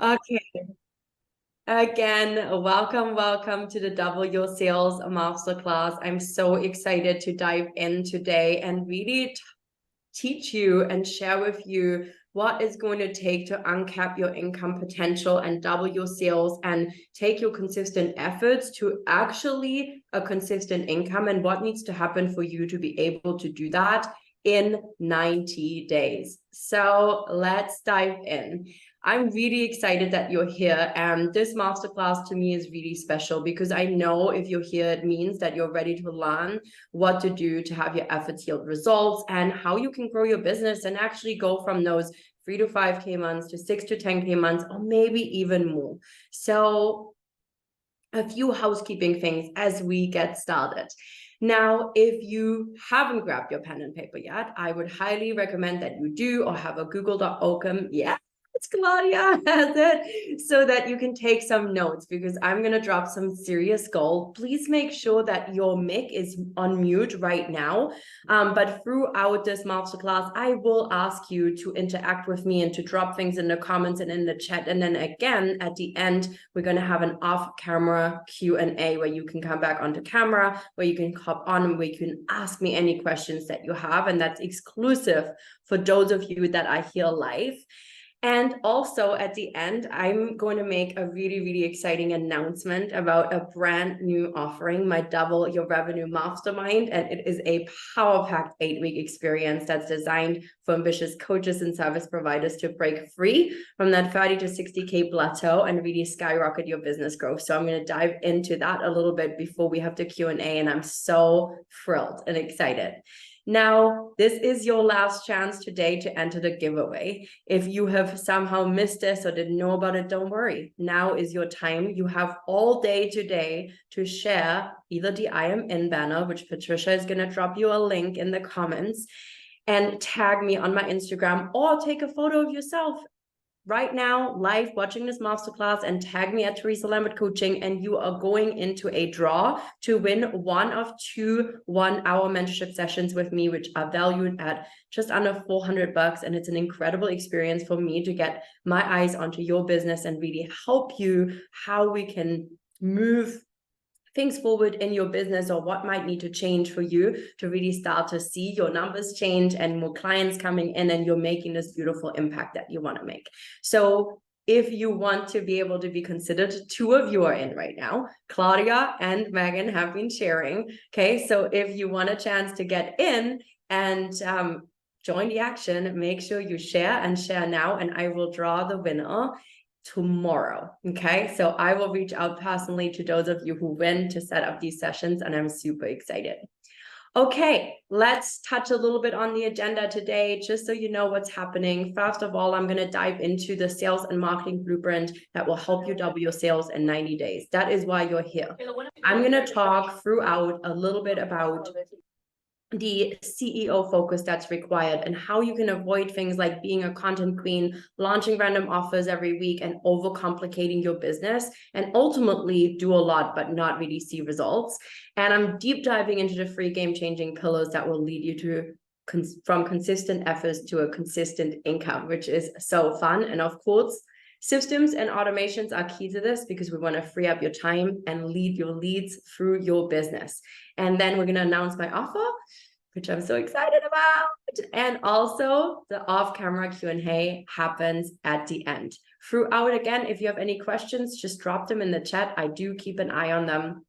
Okay, again, welcome to the Double Your Sales Masterclass. I'm so excited to dive in today and really teach you and share with you what it's going to take to uncap your income potential and double your sales and take your consistent efforts to actually a consistent income and what needs to happen for you to be able to do that in 90 days. So let's dive in. I'm really excited that you're here. And this masterclass to me is really special because I know if you're here, it means that you're ready to learn what to do to have your efforts yield results and how you can grow your business and actually go from those 3 to 5K months to 6 to 10K months, or maybe even more. So a few housekeeping things as we get started. Now, if you haven't grabbed your pen and paper yet, I would highly recommend that you do, or have a Google Doc open. Yeah, it's Claudia has it, so that you can take some notes because I'm going to drop some serious gold. Please make sure that your mic is on mute right now. But throughout this masterclass, I will ask you to interact with me and to drop things in the comments and in the chat. And then again, at the end, we're going to have an off-camera Q&A where you can come back onto camera, where you can hop on and where you can ask me any questions that you have. And that's exclusive for those of you that are here live. And also at the end, I'm going to make a really, really exciting announcement about a brand new offering, my Double Your Revenue Mastermind. And it is a power-packed 8-week experience that's designed for ambitious coaches and service providers to break free from that 30 to 60K plateau and really skyrocket your business growth. So I'm going to dive into that a little bit before we have the Q&A, and I'm so thrilled and excited. Now, this is your last chance today to enter the giveaway. If you have somehow missed this or didn't know about it, don't worry. Now is your time. You have all day today to share either the I am in banner, which Patricia is going to drop you a link in the comments, and tag me on my Instagram, or take a photo of yourself right now, live, watching this masterclass, and tag me at Teresa Lambert Coaching, and you are going into a draw to win one of 2 1-hour mentorship sessions with me, which are valued at just under $400. And it's an incredible experience for me to get my eyes onto your business and really help you how we can move things forward in your business, or what might need to change for you to really start to see your numbers change and more clients coming in, and you're making this beautiful impact that you want to make. So if you want to be able to be considered, 2 of you are in right now. Claudia and Megan have been sharing. Okay, so if you want a chance to get in and join the action, make sure you share now, and I will draw the winner tomorrow. Okay, so I will reach out personally to those of you who win to set up these sessions, and I'm super excited. Okay, let's touch a little bit on the agenda today, just so you know what's happening. First of all, I'm going to dive into the sales and marketing blueprint that will help you double your sales in 90 days. That is why you're here. I'm going to talk throughout a little bit about the CEO focus that's required and how you can avoid things like being a content queen, launching random offers every week, and overcomplicating your business, and ultimately do a lot but not really see results. And I'm deep diving into the 3 game-changing pillars that will lead you to from consistent efforts to a consistent income, which is so fun. And of course, systems and automations are key to this because we want to free up your time and lead your leads through your business. And then we're going to announce my offer, which I'm so excited about. And also the off-camera Q&A happens at the end. Throughout, again, if you have any questions, just drop them in the chat. I do keep an eye on them.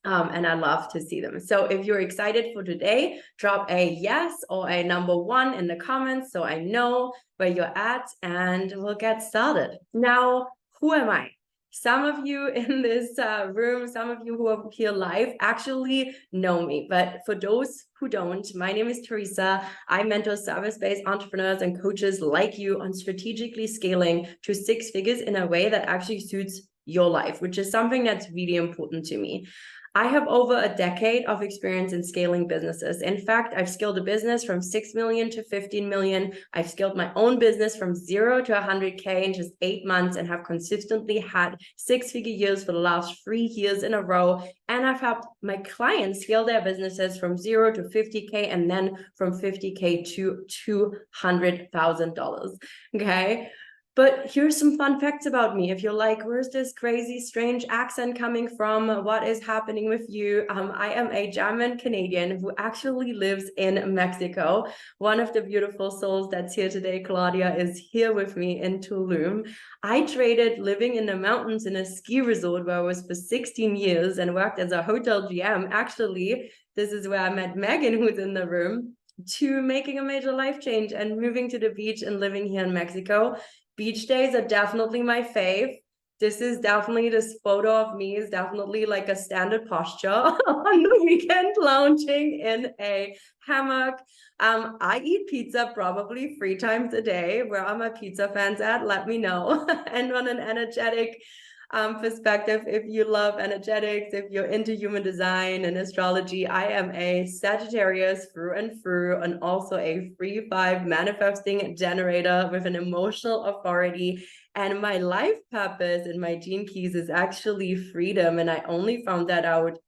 And I love to see them. So if you're excited for today, drop a yes or a number 1 in the comments so I know where you're at, and we'll get started. Now, who am I? Some of you in this room, some of you who are here live actually know me. But for those who don't, my name is Teresa. I mentor service-based entrepreneurs and coaches like you on strategically scaling to 6 figures in a way that actually suits your life, which is something that's really important to me. I have over a decade of experience in scaling businesses. In fact, I've scaled a business from 6 million to 15 million. I've scaled my own business from 0 to 100K in just 8 months, and have consistently had 6-figure years for the last 3 years in a row. And I've helped my clients scale their businesses from 0 to 50K, and then from 50K to $200,000. Okay. But here's some fun facts about me. If you're like, where's this crazy, strange accent coming from? What is happening with you? I am a German Canadian who actually lives in Mexico. One of the beautiful souls that's here today, Claudia, is here with me in Tulum. I traded living in the mountains in a ski resort where I was for 16 years and worked as a hotel GM. Actually, this is where I met Megan, who's in the room, to making a major life change and moving to the beach and living here in Mexico. Beach days are definitely my fave. This photo of me is definitely like a standard posture on the weekend, lounging in a hammock. I eat pizza probably 3 times a day. Where are my pizza fans at? Let me know. And on an energetic perspective, if you love energetics, if you're into human design and astrology, I am a Sagittarius through and through, and also a 3-5 manifesting generator with an emotional authority. And my life purpose in my gene keys is actually freedom. And I only found that out,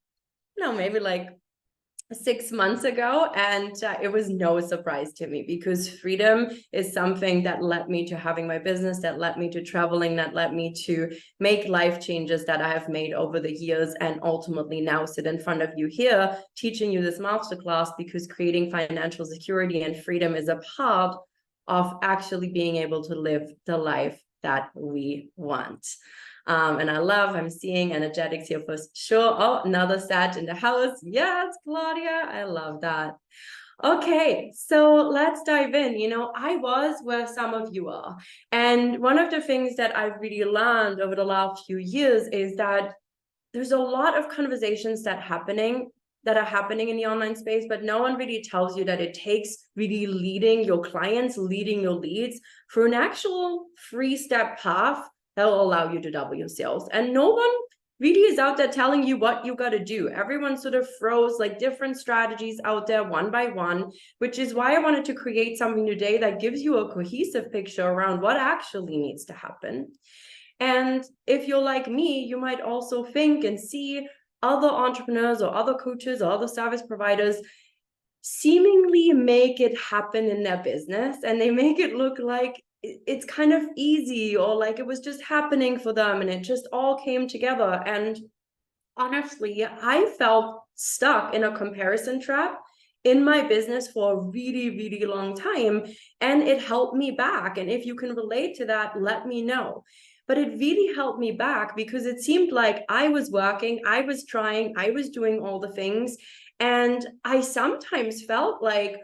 maybe like 6 months ago, and it was no surprise to me, because freedom is something that led me to having my business, that led me to traveling, that led me to make life changes that I have made over the years, and ultimately now sit in front of you here teaching you this masterclass, because creating financial security and freedom is a part of actually being able to live the life that we want. And I'm seeing energetics here for sure. Oh, another Sag in the house. Yes, Claudia, I love that. Okay, so let's dive in. I was where some of you are. And one of the things that I've really learned over the last few years is that there's a lot of conversations that are happening in the online space, but no one really tells you that it takes really leading your clients, leading your leads through an actual 3-step path that will allow you to double your sales. And no one really is out there telling you what you got to do. Everyone sort of throws like different strategies out there one by one, which is why I wanted to create something today that gives you a cohesive picture around what actually needs to happen. And if you're like me, you might also think and see other entrepreneurs or other coaches or other service providers seemingly make it happen in their business, and they make it look like it's kind of easy, or like it was just happening for them and it just all came together. And honestly, I felt stuck in a comparison trap in my business for a really, really long time, and it held me back. And if you can relate to that, let me know. But it really held me back because it seemed like I was working, I was trying, I was doing all the things. And I sometimes felt like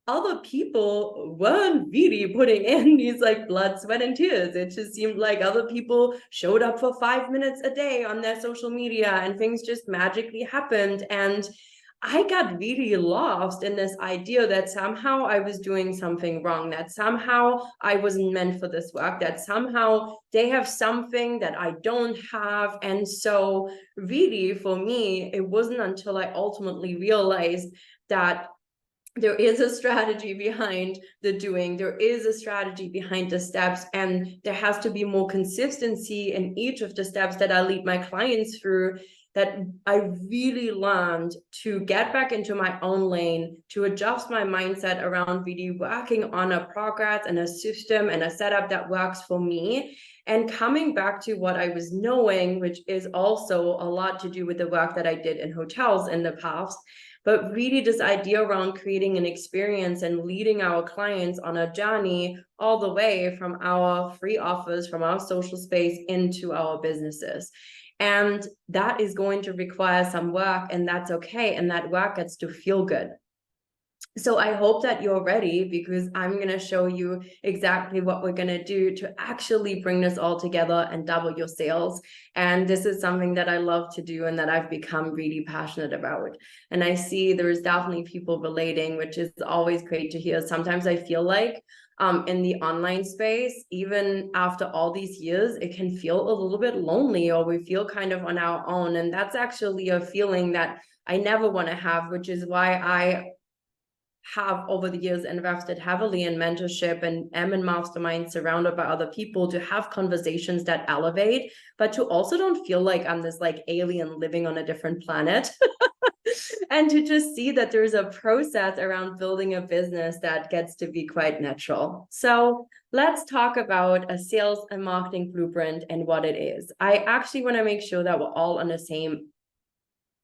other people weren't really putting in these like blood, sweat, and tears. It just seemed like other people showed up for 5 minutes a day on their social media and things just magically happened. And I got really lost in this idea that somehow I was doing something wrong, that somehow I wasn't meant for this work, that somehow they have something that I don't have. And so really for me, it wasn't until I ultimately realized that there is a strategy behind the doing, there is a strategy behind the steps, and there has to be more consistency in each of the steps that I lead my clients through, that I really learned to get back into my own lane, to adjust my mindset around really working on a progress and a system and a setup that works for me, and coming back to what I was knowing, which is also a lot to do with the work that I did in hotels in the past. But really this idea around creating an experience and leading our clients on a journey all the way from our free offers, from our social space into our businesses. And that is going to require some work, and that's okay. And that work gets to feel good. So I hope that you're ready, because I'm going to show you exactly what we're going to do to actually bring this all together and double your sales. And this is something that I love to do and that I've become really passionate about. And I see there's definitely people relating, which is always great to hear. Sometimes I feel like in the online space, even after all these years, it can feel a little bit lonely, or we feel kind of on our own. And that's actually a feeling that I never want to have, which is why I have over the years invested heavily in mentorship and am in masterminds surrounded by other people, to have conversations that elevate, but to also don't feel like I'm this like alien living on a different planet. and to just see that there's a process around building a business that gets to be quite natural. So let's talk about a sales and marketing blueprint and what it is. I actually want to make sure that we're all on the same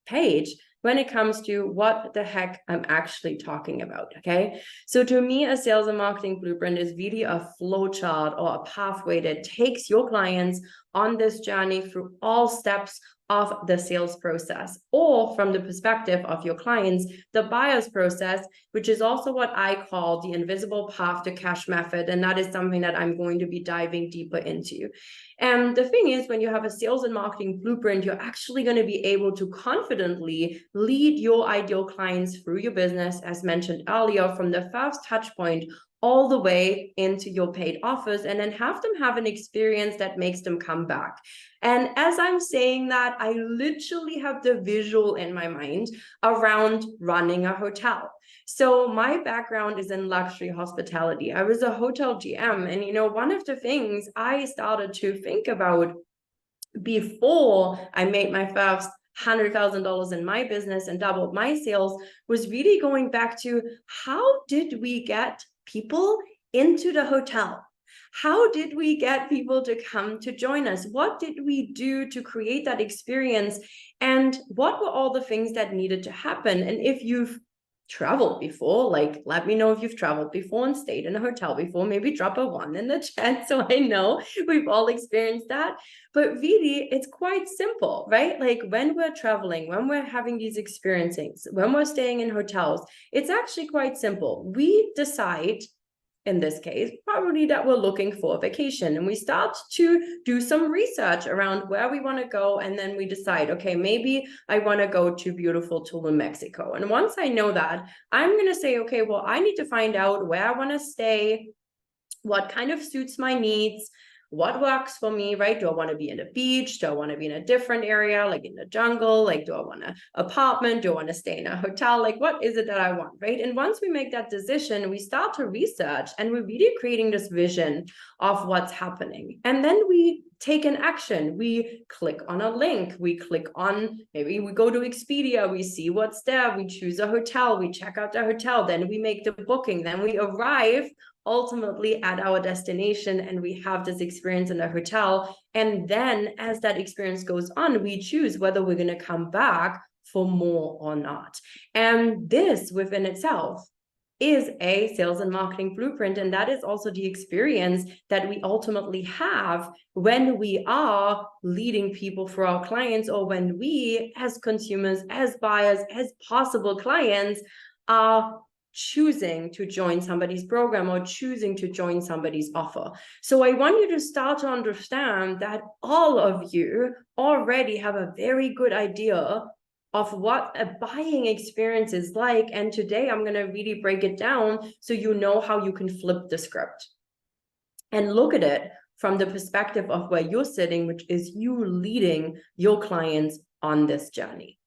page when it comes to what the heck I'm actually talking about, okay? So to me, a sales and marketing blueprint is really a flow chart or a pathway that takes your clients on this journey through all steps of the sales process, or from the perspective of your clients, the buyer's process, which is also what I call the invisible path to cash method. And that is something that I'm going to be diving deeper into. And the thing is, when you have a sales and marketing blueprint, you're actually going to be able to confidently lead your ideal clients through your business, as mentioned earlier, from the first touch point all the way into your paid offers, and then have them have an experience that makes them come back. And as I'm saying that, I literally have the visual in my mind around running a hotel. So my background is in luxury hospitality. I was a hotel GM, and one of the things I started to think about before I made my first $100,000 in my business and doubled my sales was really going back to, how did we get people into the hotel? How did we get people to come to join us? What did we do to create that experience? And what were all the things that needed to happen? And if you've traveled before, like, let me know if you've traveled before and stayed in a hotel before. Maybe drop a 1 in the chat so I know we've all experienced that. But really, it's quite simple, right? Like, when we're traveling, when we're having these experiences, when we're staying in hotels, it's actually quite simple. We decide, in this case, probably that we're looking for a vacation, and we start to do some research around where we want to go, and then we decide, okay, maybe I want to go to beautiful Tulum, Mexico. And once I know that, I'm going to say, okay, well, I need to find out where I want to stay, what kind of suits my needs, what works for me, right? Do I want to be in a beach? Do I want to be in a different area, like in the jungle? Like, do I want an apartment? Do I want to stay in a hotel? Like, what is it that I want, right? And once we make that decision, we start to research, and we're really creating this vision of what's happening. And then we take an action. We click on a link. We click on, maybe we go to Expedia. We see what's there. We choose a hotel. We check out the hotel. Then we make the booking. Then we arrive ultimately at our destination, and we have this experience in the hotel. And then as that experience goes on, we choose whether we're going to come back for more or not. And this within itself is a sales and marketing blueprint. And that is also the experience that we ultimately have when we are leading people for our clients, or when we as consumers, as buyers, as possible clients are choosing to join somebody's program or choosing to join somebody's offer. So I want you to start to understand that all of you already have a very good idea of what a buying experience is like. And today I'm going to really break it down so you know how you can flip the script and look at it from the perspective of where you're sitting, which is you leading your clients on this journey.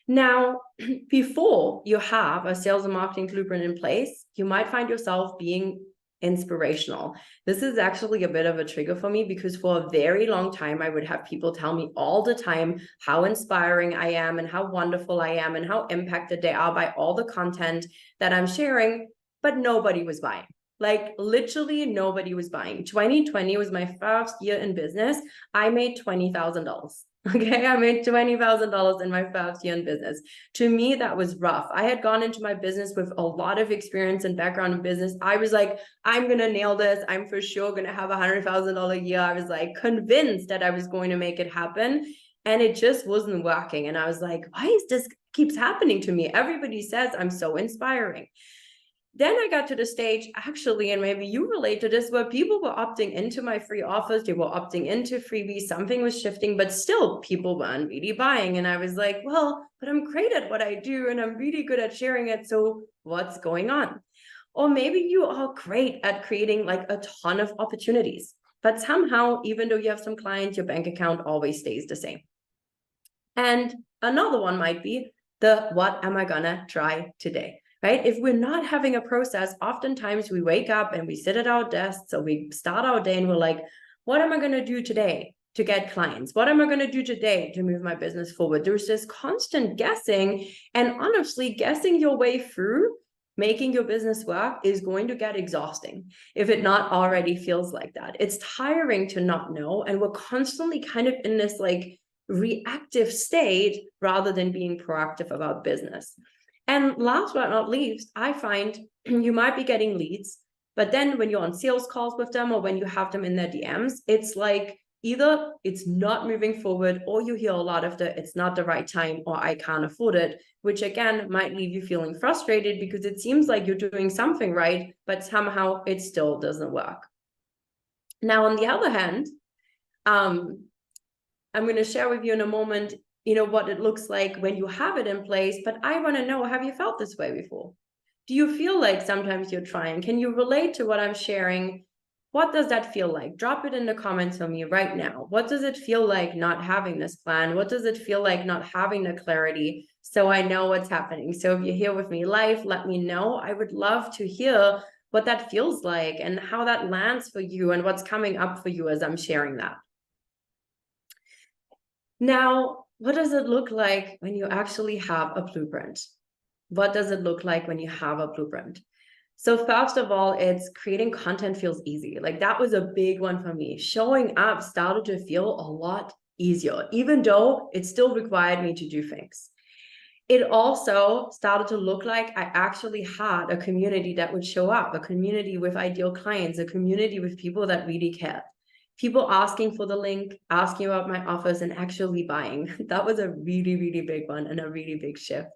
Now, before you have a sales and marketing blueprint in place, you might find yourself being inspirational. This is actually a bit of a trigger for me, because for a very long time, I would have people tell me all the time how inspiring I am and how wonderful I am and how impacted they are by all the content that I'm sharing, but nobody was buying. Like, literally nobody was buying. 2020 was my first year in business. I made $20,000. Okay, I made $20,000 in my first year in business. To me, that was rough. I had gone into my business with a lot of experience and background in business. I was like, I'm going to nail this. I'm for sure going to have $100,000 a year. I was like convinced that I was going to make it happen. And it just wasn't working. And I was like, why is this keeps happening to me? Everybody says I'm so inspiring. Then I got to the stage, actually, and maybe you relate to this, where people were opting into my free offers. They were opting into freebies. Something was shifting, but still people weren't really buying. And I was like, well, but I'm great at what I do, and I'm really good at sharing it. So what's going on? Or maybe you are great at creating like a ton of opportunities, but somehow, even though you have some clients, your bank account always stays the same. And another one might be the, what am I gonna try today? Right? If we're not having a process, oftentimes we wake up and we sit at our desks, or we start our day and we're like, what am I going to do today? to get clients? What am I going to do today to move my business forward? There's this constant guessing, and honestly, guessing your way through making your business work is going to get exhausting if it not already feels like that. It's tiring to not know, and we're constantly kind of in this like reactive state rather than being proactive about business. And last but not least, I find you might be getting leads, but then when you're on sales calls with them or when you have them in their DMs, it's like either it's not moving forward, or you hear a lot of it's not the right time, or I can't afford it, which again might leave you feeling frustrated because it seems like you're doing something right, but somehow it still doesn't work. Now, on the other hand, I'm going to share with you in a moment, what it looks like when you have it in place, but I want to know, have you felt this way before? Do you feel like sometimes you're trying? Can you relate to what I'm sharing? What does that feel like? Drop it in the comments for me right now. What does it feel like not having this plan? What does it feel like not having the clarity, so I know what's happening? So if you're here with me live, let me know. I would love to hear what that feels like and how that lands for you and what's coming up for you as I'm sharing that. Now, what does it look like when you actually have a blueprint? What does it look like when you have a blueprint? So first of all, it's creating content feels easy. Like that was a big one for me. Showing up started to feel a lot easier, even though it still required me to do things. It also started to look like I actually had a community that would show up, a community with ideal clients, a community with people that really cared. People asking for the link, asking about my offers, and actually buying. That was a really, really big one and a really big shift.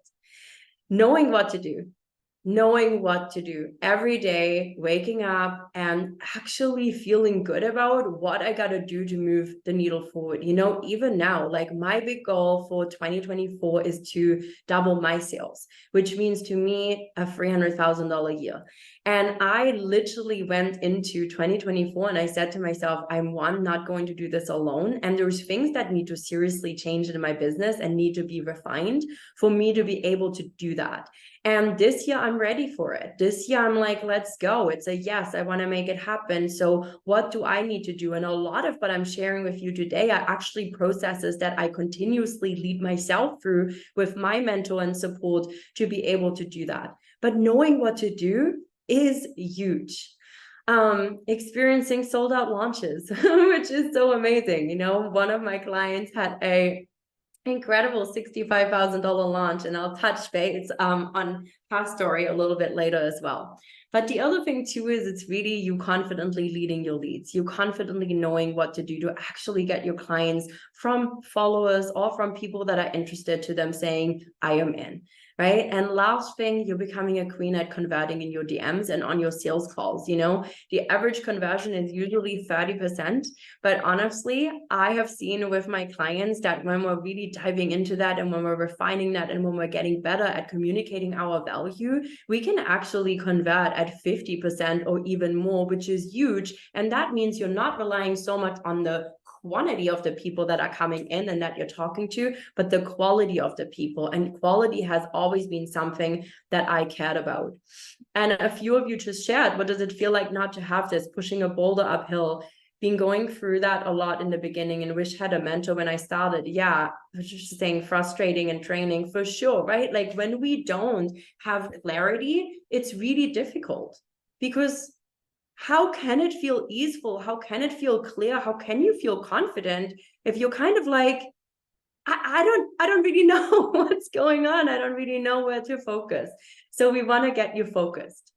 Knowing what to do every day, waking up and actually feeling good about what I got to do to move the needle forward. Even now, like my big goal for 2024 is to double my sales, which means to me a $300,000 year. And I literally went into 2024 and I said to myself, I'm not going to do this alone. And there's things that need to seriously change in my business and need to be refined for me to be able to do that. And this year I'm ready for it. This year I'm like, let's go. It's a yes, I want to make it happen. So what do I need to do? And a lot of what I'm sharing with you today are actually processes that I continuously lead myself through with my mentor and support to be able to do that. But knowing what to do is huge. Experiencing sold out launches, which is so amazing. One of my clients had a incredible $65,000 launch, and I'll touch base on her story a little bit later as well. But the other thing too is it's really you confidently leading your leads, you confidently knowing what to do to actually get your clients from followers or from people that are interested to them saying, I am in. Right. And last thing, you're becoming a queen at converting in your DMs and on your sales calls. The average conversion is usually 30%. But honestly, I have seen with my clients that when we're really diving into that and when we're refining that and when we're getting better at communicating our value, we can actually convert at 50% or even more, which is huge. And that means you're not relying so much on the quantity of the people that are coming in and that you're talking to, but the quality of the people. And quality has always been something that I cared about. And a few of you just shared, what does it feel like not to have this, pushing a boulder uphill? Been going through that a lot in the beginning and wish I had a mentor when I started. Yeah, I was just saying frustrating and draining for sure, right? Like when we don't have clarity, it's really difficult because how can it feel easeful? How can it feel clear? How can you feel confident if you're kind of like, I don't really know what's going on. I don't really know where to focus. So we want to get you focused.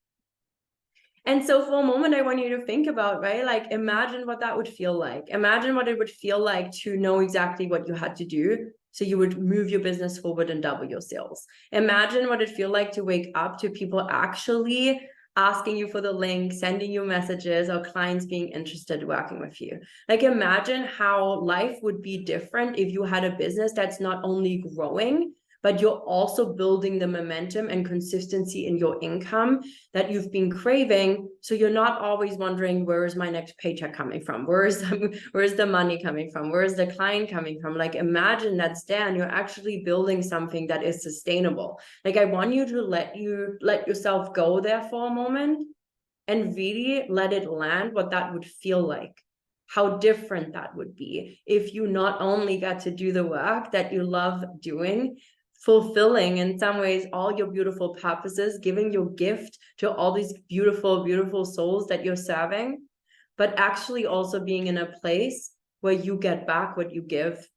And so for a moment, I want you to think about, right? Like imagine what that would feel like. Imagine what it would feel like to know exactly what you had to do so you would move your business forward and double your sales. Imagine what it'd feel like to wake up to people actually asking you for the link, sending you messages, or clients being interested in working with you. Like imagine how life would be different if you had a business that's not only growing, but you're also building the momentum and consistency in your income that you've been craving. So you're not always wondering, where is my next paycheck coming from? Where's the money coming from? Where's the client coming from? Like imagine that's there and you're actually building something that is sustainable. Like I want you to let yourself go there for a moment and really let it land what that would feel like. how different that would be if you not only got to do the work that you love doing, fulfilling in some ways all your beautiful purposes, giving your gift to all these beautiful, beautiful souls that you're serving, but actually also being in a place where you get back what you give,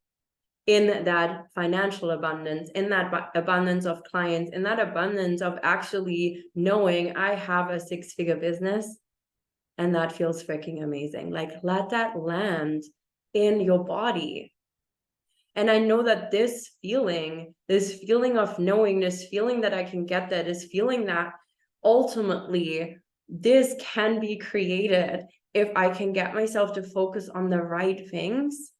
in that financial abundance, in that abundance of clients, in that abundance of actually knowing I have a 6-figure business. And that feels freaking amazing. Like, let that land in your body. And I know that this feeling of knowing, this feeling that I can get that, this feeling that ultimately this can be created if I can get myself to focus on the right things,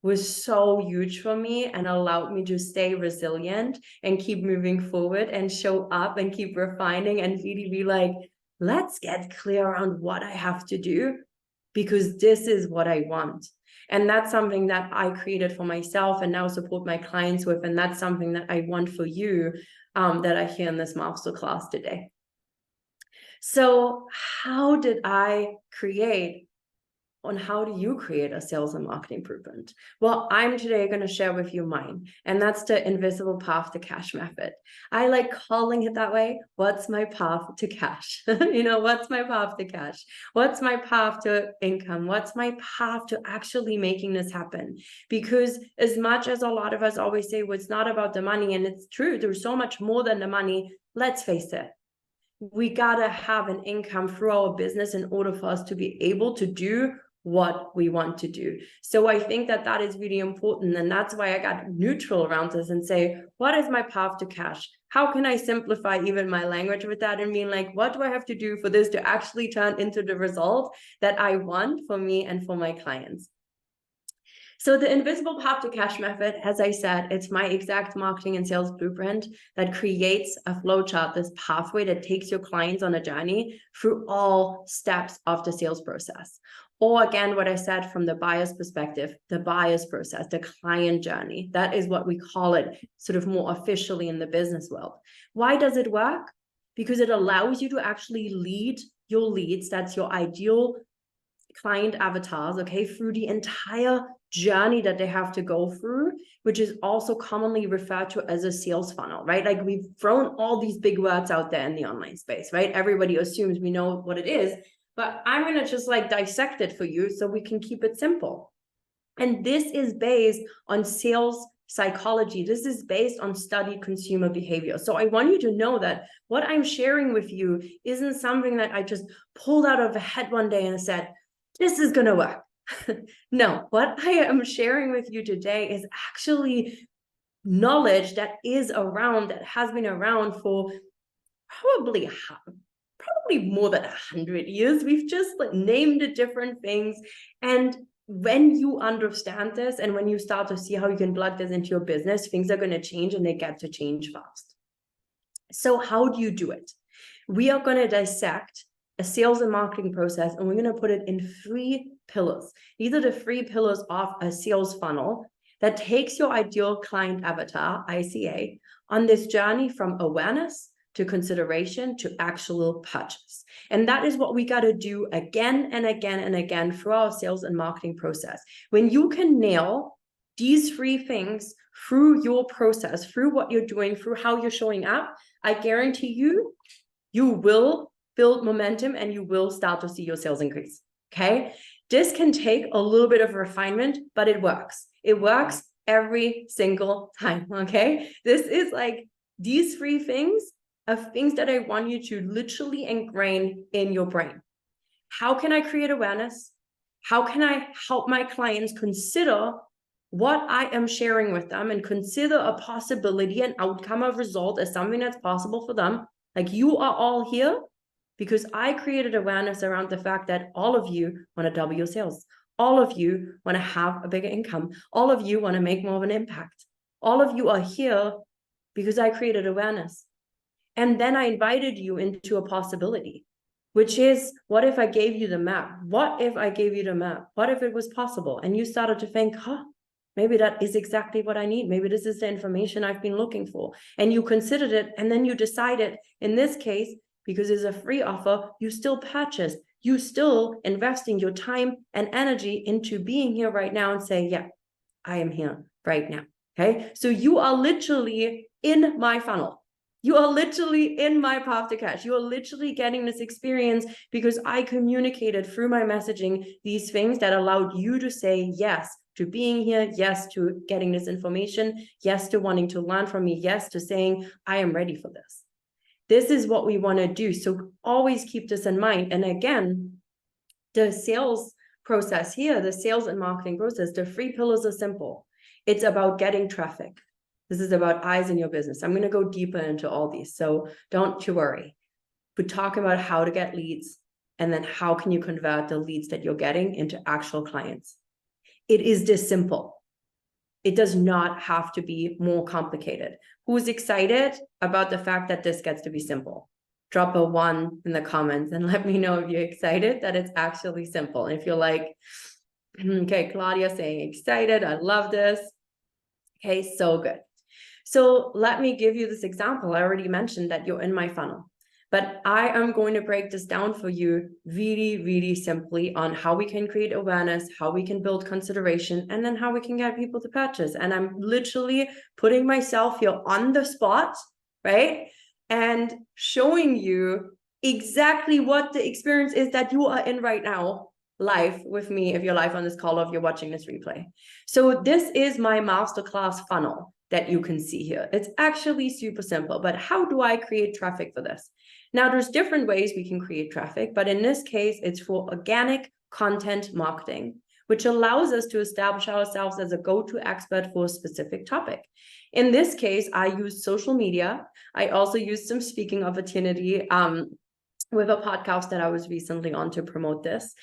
was so huge for me and allowed me to stay resilient and keep moving forward and show up and keep refining and really be like, let's get clear on what I have to do, because this is what I want. And that's something that I created for myself and now support my clients with. And that's something that I want for you, that I hear in this masterclass today. So how did I create, and how do you create a sales and marketing blueprint? Well, I'm today going to share with you mine, and that's the invisible path to cash method. I like calling it that way. What's my path to cash? What's my path to cash? What's my path to income? What's my path to actually making this happen? Because as much as a lot of us always say, well, it's not about the money, and it's true, there's so much more than the money. Let's face it. We gotta have an income through our business in order for us to be able to do what we want to do. So I think that that is really important. And that's why I got neutral around this and say, what is my path to cash? How can I simplify even my language with that and being like, what do I have to do for this to actually turn into the result that I want for me and for my clients? So the invisible path to cash method, as I said, it's my exact marketing and sales blueprint that creates a flowchart, this pathway that takes your clients on a journey through all steps of the sales process. Or again, what I said from the buyer's perspective, the buyer's process, the client journey. That is what we call it sort of more officially in the business world. Why does it work? Because it allows you to actually lead your leads, that's your ideal client avatars, okay, through the entire journey that they have to go through, which is also commonly referred to as a sales funnel, right? Like, we've thrown all these big words out there in the online space, right? Everybody assumes we know what it is, but I'm going to just like dissect it for you so we can keep it simple. And this is based on sales psychology. This is based on studied consumer behavior. So I want you to know that what I'm sharing with you isn't something that I just pulled out of a head one day and said, this is going to work. No, what I am sharing with you today is actually knowledge that is around, that has been around for probably more than 100 years. We've just like named it different things. And when you understand this and when you start to see how you can plug this into your business, things are going to change, and they get to change fast. So how do you do it? We are going to dissect a sales and marketing process, and we're going to put it in 3 pillars. These are the 3 pillars of a sales funnel that takes your ideal client avatar, ICA, on this journey from awareness to consideration to actual purchase. And that is what we got to do again and again and again through our sales and marketing process. When you can nail these 3 things through your process, through what you're doing, through how you're showing up, I guarantee you, you will build momentum and you will start to see your sales increase. Okay. This can take a little bit of refinement, but it works. It works every single time. Okay. This is like these 3 things of things that I want you to literally ingrain in your brain. How can I create awareness? How can I help my clients consider what I am sharing with them and consider a possibility, an outcome, a result as something that's possible for them? Like, you are all here because I created awareness around the fact that all of you want to double your sales. All of you want to have a bigger income. All of you want to make more of an impact. All of you are here because I created awareness. And then I invited you into a possibility, which is, what if I gave you the map? What if I gave you the map? What if it was possible? And you started to think, maybe that is exactly what I need. Maybe this is the information I've been looking for. And you considered it, and then you decided, in this case, because it's a free offer, you still purchased. you still investing your time and energy into being here right now and say, yeah, I am here right now. Okay. So you are literally in my funnel. You are literally in my path to cash. You are literally getting this experience because I communicated through my messaging these things that allowed you to say yes to being here, yes to getting this information, yes to wanting to learn from me, yes to saying, I am ready for this. This is what we want to do. So always keep this in mind. And again, the sales process here, the sales and marketing process, the 3 pillars are simple. It's about getting traffic. This is about eyes in your business. I'm going to go deeper into all these, so don't you worry. We're talking about how to get leads, and then how can you convert the leads that you're getting into actual clients. It is this simple. It does not have to be more complicated. Who's excited about the fact that this gets to be simple? Drop a 1 in the comments and let me know if you're excited that it's actually simple. And if you're like, okay, Claudia saying excited, I love this. Okay, so good. So let me give you this example. I already mentioned that you're in my funnel, but I am going to break this down for you really, really simply on how we can create awareness, how we can build consideration, and then how we can get people to purchase. And I'm literally putting myself here on the spot, right? And showing you exactly what the experience is that you are in right now, live with me, if you're live on this call or if you're watching this replay. So this is my masterclass funnel that you can see here. It's actually super simple, but how do I create traffic for this? Now, there's different ways we can create traffic, but in this case, it's for organic content marketing, which allows us to establish ourselves as a go-to expert for a specific topic. In this case, I use social media. I also use some speaking opportunity with a podcast that I was recently on to promote this.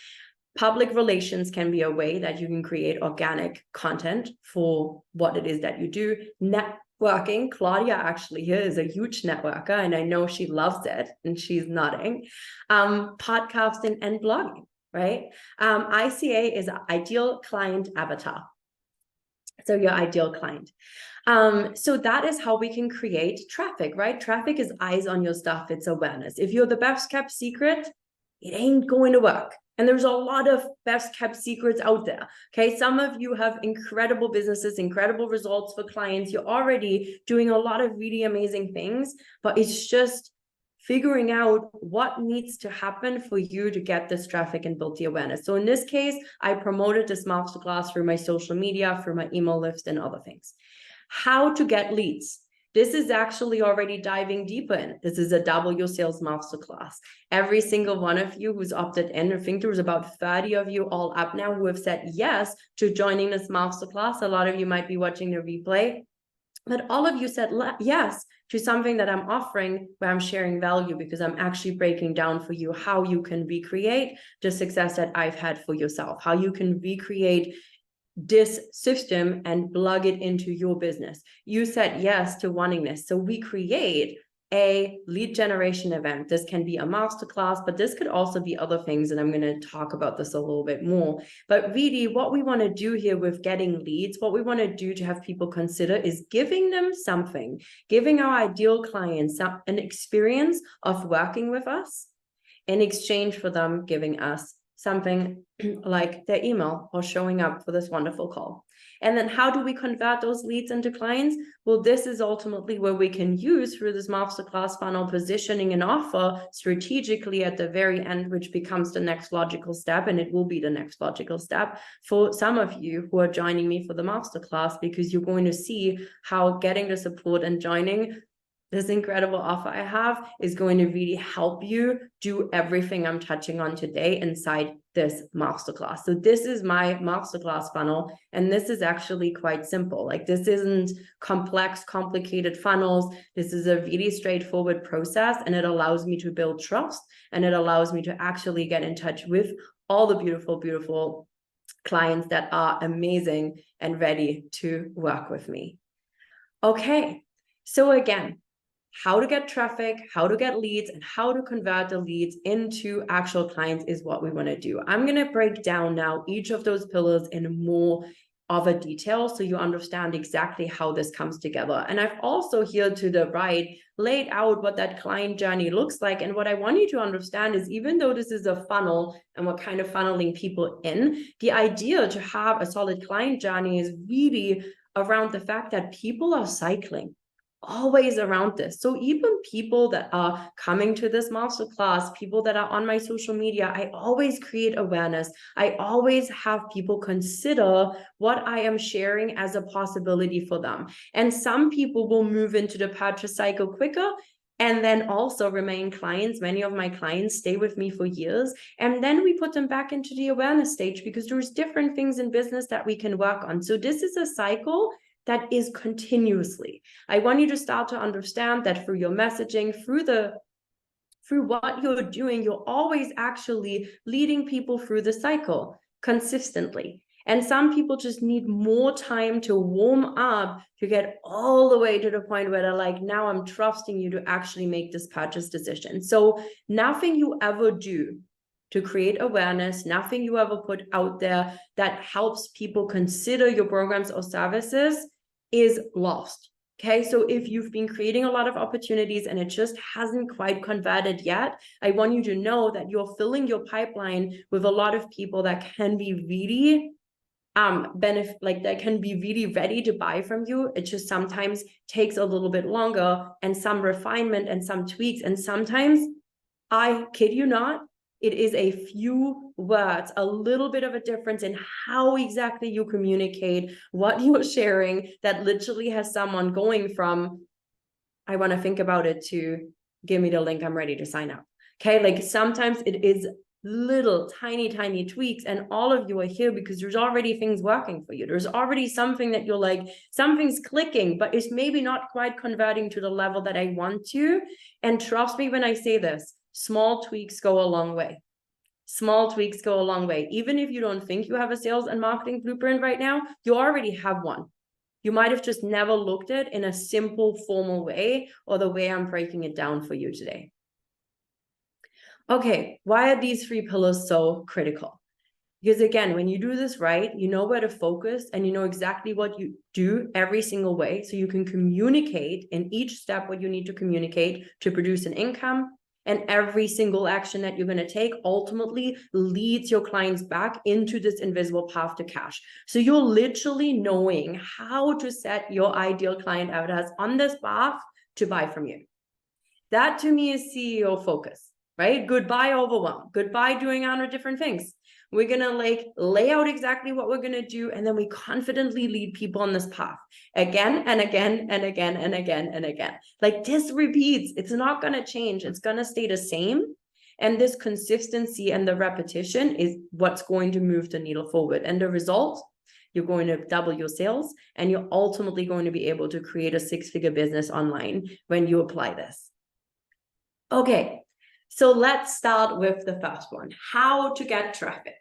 Public relations can be a way that you can create organic content for what it is that you do. Networking, Claudia actually here is a huge networker, and I know she loves it, and she's nodding. Podcasting and blogging, right? ICA is ideal client avatar. So your ideal client. So that is how we can create traffic, right? Traffic is eyes on your stuff. It's awareness. If you're the best kept secret, it ain't going to work. And there's a lot of best kept secrets out there. Okay. Some of you have incredible businesses, incredible results for clients. You're already doing a lot of really amazing things, but it's just figuring out what needs to happen for you to get this traffic and build the awareness. So in this case, I promoted this masterclass through my social media, through my email list and other things. How to get leads. This is actually already diving deeper in. This is a Double Your Sales Masterclass. Every single one of you who's opted in, I think there's about 30 of you all up now who have said yes to joining this masterclass. A lot of you might be watching the replay, but all of you said yes to something that I'm offering where I'm sharing value, because I'm actually breaking down for you how you can recreate the success that I've had for yourself, how you can recreate this system and plug it into your business. You said yes to wanting this. So we create a lead generation event. This can be a masterclass, but this could also be other things. And I'm going to talk about this a little bit more. But really what we want to do here with getting leads, what we want to do to have people consider is giving them something, giving our ideal clients an experience of working with us in exchange for them giving us something like their email or showing up for this wonderful call. And then how do we convert those leads into clients? Well, this is ultimately where we can use through this masterclass funnel positioning an offer strategically at the very end, which becomes the next logical step. And it will be the next logical step for some of you who are joining me for the masterclass, because you're going to see how getting the support and joining this incredible offer I have is going to really help you do everything I'm touching on today inside this masterclass. So this is my masterclass funnel, and this is actually quite simple. Like, this isn't complex, complicated funnels. This is a really straightforward process, and it allows me to build trust, and it allows me to actually get in touch with all the beautiful, beautiful clients that are amazing and ready to work with me. Okay, so again, how to get traffic, how to get leads, and how to convert the leads into actual clients is what we want to do. I'm going to break down now each of those pillars in more of a detail so you understand exactly how this comes together. And I've also here to the right laid out what that client journey looks like. And what I want you to understand is, even though this is a funnel and we're kind of funneling people in, the idea to have a solid client journey is really around the fact that people are cycling always around this. So even people that are coming to this masterclass, people that are on my social media, I always create awareness. I always have people consider what I am sharing as a possibility for them. And some people will move into the purchase cycle quicker and then also remain clients. Many of my clients stay with me for years, and then we put them back into the awareness stage because there's different things in business that we can work on. So this is a cycle that is continuously. I want you to start to understand that through your messaging, through what you're doing, you're always actually leading people through the cycle consistently. And some people just need more time to warm up to get all the way to the point where they're like, now I'm trusting you to actually make this purchase decision. So nothing you ever do to create awareness, nothing you ever put out there that helps people consider your programs or services is lost. Okay, so if you've been creating a lot of opportunities and it just hasn't quite converted yet, I want you to know that you're filling your pipeline with a lot of people that can be really that can be really ready to buy from you. It just sometimes takes a little bit longer and some refinement and some tweaks. And sometimes, I kid you not, it is a few words, a little bit of a difference in how exactly you communicate what you're sharing that literally has someone going from, I want to think about it, to give me the link, I'm ready to sign up. Okay, like sometimes it is little tiny tweaks, and all of you are here because there's already things working for you. There's already something that you're like, something's clicking, but it's maybe not quite converting to the level that I want to. And trust me when I say this, small tweaks go a long way. Small tweaks go a long way. Even if you don't think you have a sales and marketing blueprint right now, you already have one. You might have just never looked at it in a simple, formal way, or the way I'm breaking it down for you today. Okay, why are these 3 pillars so critical? Because again, when you do this right, you know where to focus and you know exactly what you do every single way. So you can communicate in each step what you need to communicate to produce an income. And every single action that you're going to take ultimately leads your clients back into this invisible path to cash. So you're literally knowing how to set your ideal client avatars on this path to buy from you. That to me is CEO focus, right? Goodbye overwhelm. Goodbye doing 100 different things. We're going to like lay out exactly what we're going to do. And then we confidently lead people on this path again and again and again and again and again. Like this repeats. It's not going to change. It's going to stay the same. And this consistency and the repetition is what's going to move the needle forward. And the result, you're going to double your sales, and you're ultimately going to be able to create a 6-figure business online when you apply this. Okay. So let's start with the first one, how to get traffic.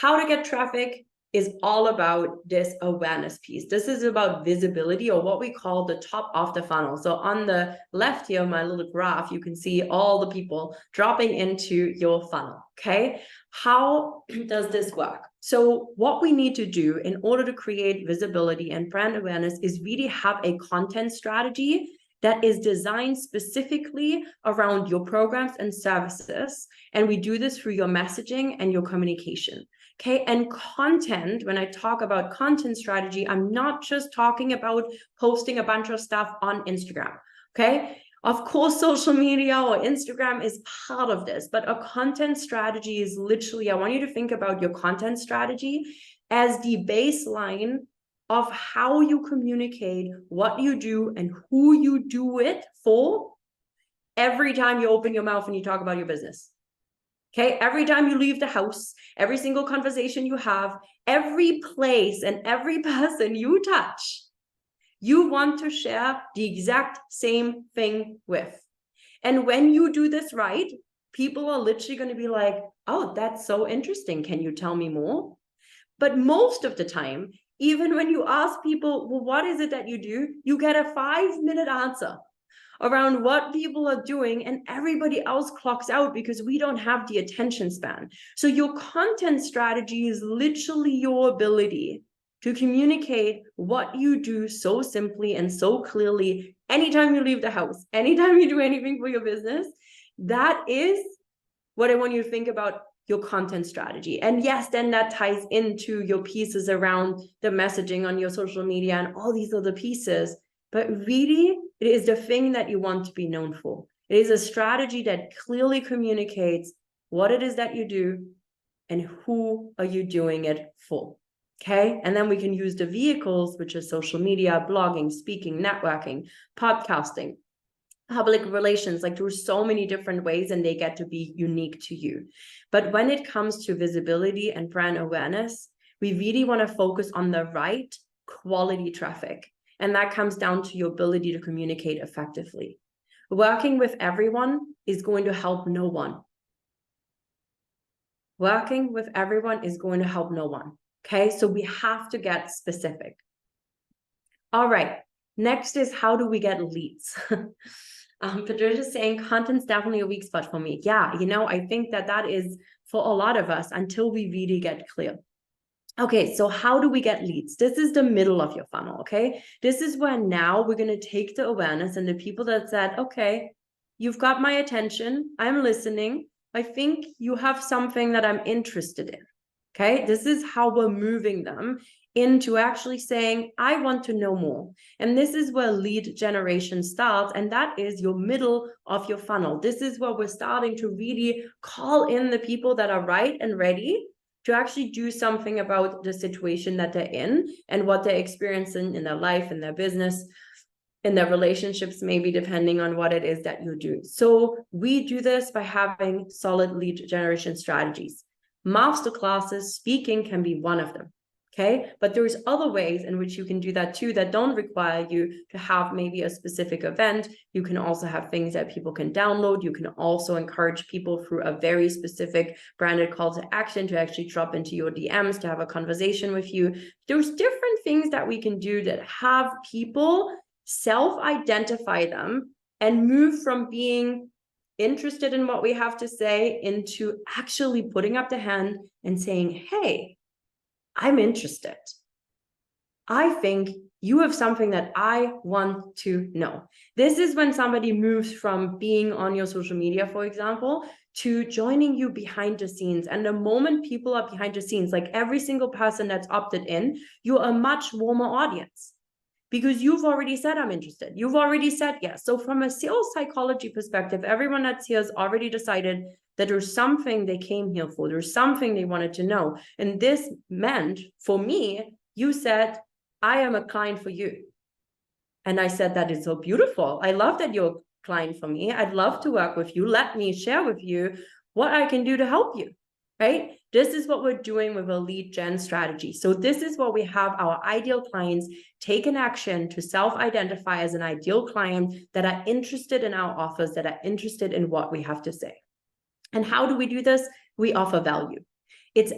How to get traffic is all about this awareness piece. This is about visibility, or what we call the top of the funnel. So on the left here, my little graph, you can see all the people dropping into your funnel, okay? How does this work? So what we need to do in order to create visibility and brand awareness is really have a content strategy that is designed specifically around your programs and services. And we do this through your messaging and your communication. Okay. And content, when I talk about content strategy, I'm not just talking about posting a bunch of stuff on Instagram. Okay. Of course, social media or Instagram is part of this, but a content strategy is literally, I want you to think about your content strategy as the baseline of how you communicate, what you do, and who you do it for every time you open your mouth and you talk about your business. Okay, every time you leave the house, every single conversation you have, every place and every person you touch, you want to share the exact same thing with. And when you do this right, people are literally going to be like, oh, that's so interesting. Can you tell me more? But most of the time, even when you ask people, well, what is it that you do? You get a 5-minute answer around what people are doing, and everybody else clocks out because we don't have the attention span. So your content strategy is literally your ability to communicate what you do so simply and so clearly anytime you leave the house, anytime you do anything for your business. That is what I want you to think about your content strategy. And yes, then that ties into your pieces around the messaging on your social media and all these other pieces. But really, it is the thing that you want to be known for. It is a strategy that clearly communicates what it is that you do and who are you doing it for. Okay. And then we can use the vehicles, which is social media, blogging, speaking, networking, podcasting, public relations. Like there's so many different ways and they get to be unique to you. But when it comes to visibility and brand awareness, we really want to focus on the right quality traffic. And that comes down to your ability to communicate effectively. Working with everyone is going to help no one. Working with everyone is going to help no one. Okay, so we have to get specific. All right, next is how do we get leads? Patricia's saying content's definitely a weak spot for me. Yeah, you know, I think that is for a lot of us until we really get clear. Okay, so how do we get leads? This is the middle of your funnel, okay? This is where now we're going to take the awareness and the people that said, okay, you've got my attention, I'm listening, I think you have something that I'm interested in, okay? This is how we're moving them into actually saying, I want to know more. And this is where lead generation starts, and that is your middle of your funnel. This is where we're starting to really call in the people that are right and ready to actually do something about the situation that they're in and what they're experiencing in their life, in their business, in their relationships, maybe depending on what it is that you do. So we do this by having solid lead generation strategies. Masterclasses, speaking can be one of them. Okay, but there's other ways in which you can do that too that don't require you to have maybe a specific event. You can also have things that people can download. You can also encourage people through a very specific branded call to action to actually drop into your DMs to have a conversation with you. There's different things that we can do that have people self-identify them and move from being interested in what we have to say into actually putting up the hand and saying, hey, I'm interested. I think you have something that I want to know. This is when somebody moves from being on your social media, for example, to joining you behind the scenes. And the moment people are behind the scenes, like every single person that's opted in, you're a much warmer audience because you've already said, I'm interested. You've already said yes. So from a sales psychology perspective, everyone that's here has already decided that there's something they came here for. There's something they wanted to know. And this meant, for me, you said, I am a client for you. And I said, that is so beautiful. I love that you're a client for me. I'd love to work with you. Let me share with you what I can do to help you, right? This is what we're doing with a lead gen strategy. So this is what we have our ideal clients take an action to self-identify as an ideal client that are interested in our offers, that are interested in what we have to say. And how do we do this? We offer value. It's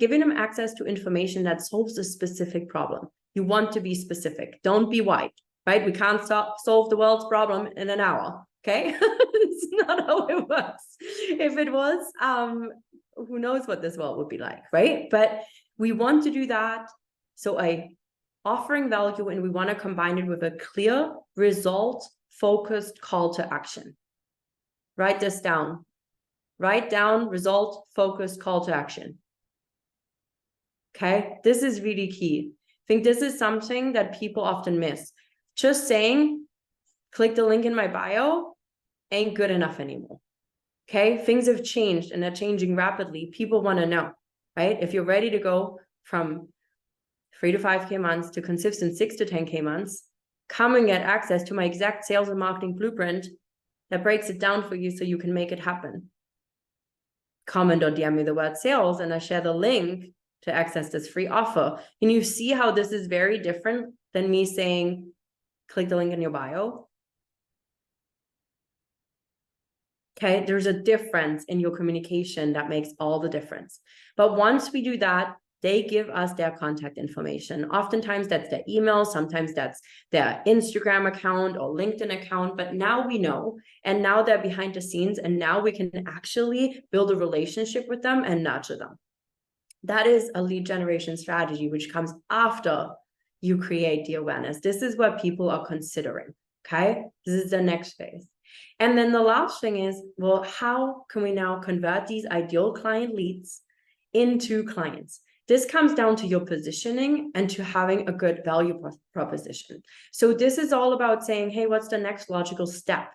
giving them access to information that solves a specific problem. You want to be specific. Don't be wide, right? We can't solve the world's problem in an hour, okay? It's not how it works. If it was, who knows what this world would be like, right? But we want to do that. So offering value, and we want to combine it with a clear, result-focused call to action. Write this down. Write down result-focused call to action. Okay, this is really key. I think this is something that people often miss. Just saying, click the link in my bio ain't good enough anymore. Okay, things have changed and they're changing rapidly. People want to know, right? If you're ready to go from 3 to 5K months to consistent 6 to 10K months, come and get access to my exact sales and marketing blueprint that breaks it down for you so you can make it happen. Comment or DM me the word sales and I share the link to access this free offer. And you see how this is very different than me saying, click the link in your bio. Okay, there's a difference in your communication that makes all the difference. But once we do that, they give us their contact information. Oftentimes that's their email, sometimes that's their Instagram account or LinkedIn account, but now we know, and now they're behind the scenes, and now we can actually build a relationship with them and nurture them. That is a lead generation strategy, which comes after you create the awareness. This is what people are considering, okay? This is the next phase. And then the last thing is, well, how can we now convert these ideal client leads into clients? This comes down to your positioning and to having a good value proposition. So this is all about saying, hey, what's the next logical step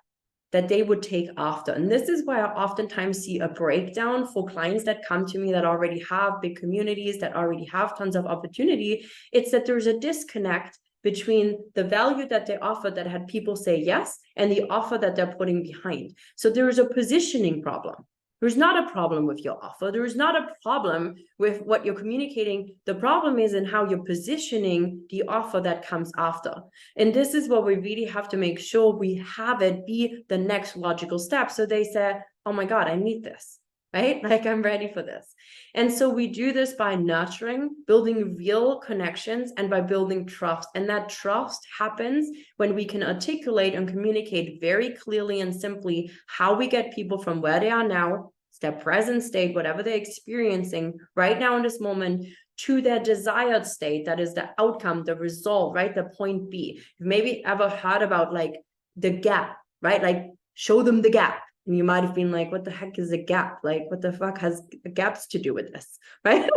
that they would take after? And this is why I oftentimes see a breakdown for clients that come to me that already have big communities, that already have tons of opportunity. It's that there's a disconnect between the value that they offer that had people say yes and the offer that they're putting behind. So there is a positioning problem. There's not a problem with your offer. There is not a problem with what you're communicating. The problem is in how you're positioning the offer that comes after. And this is what we really have to make sure we have it be the next logical step. So they say, oh my God, I need this, right? Like I'm ready for this. And so we do this by nurturing, building real connections, and by building trust. And that trust happens when we can articulate and communicate very clearly and simply how we get people from where they are now, their present state, whatever they're experiencing right now in this moment, to their desired state. That is the outcome, the result, right? The point B. You've maybe ever heard about like the gap, right? Like show them the gap. And you might have been like, what the heck is a gap? Like, what the fuck has gaps to do with this, right?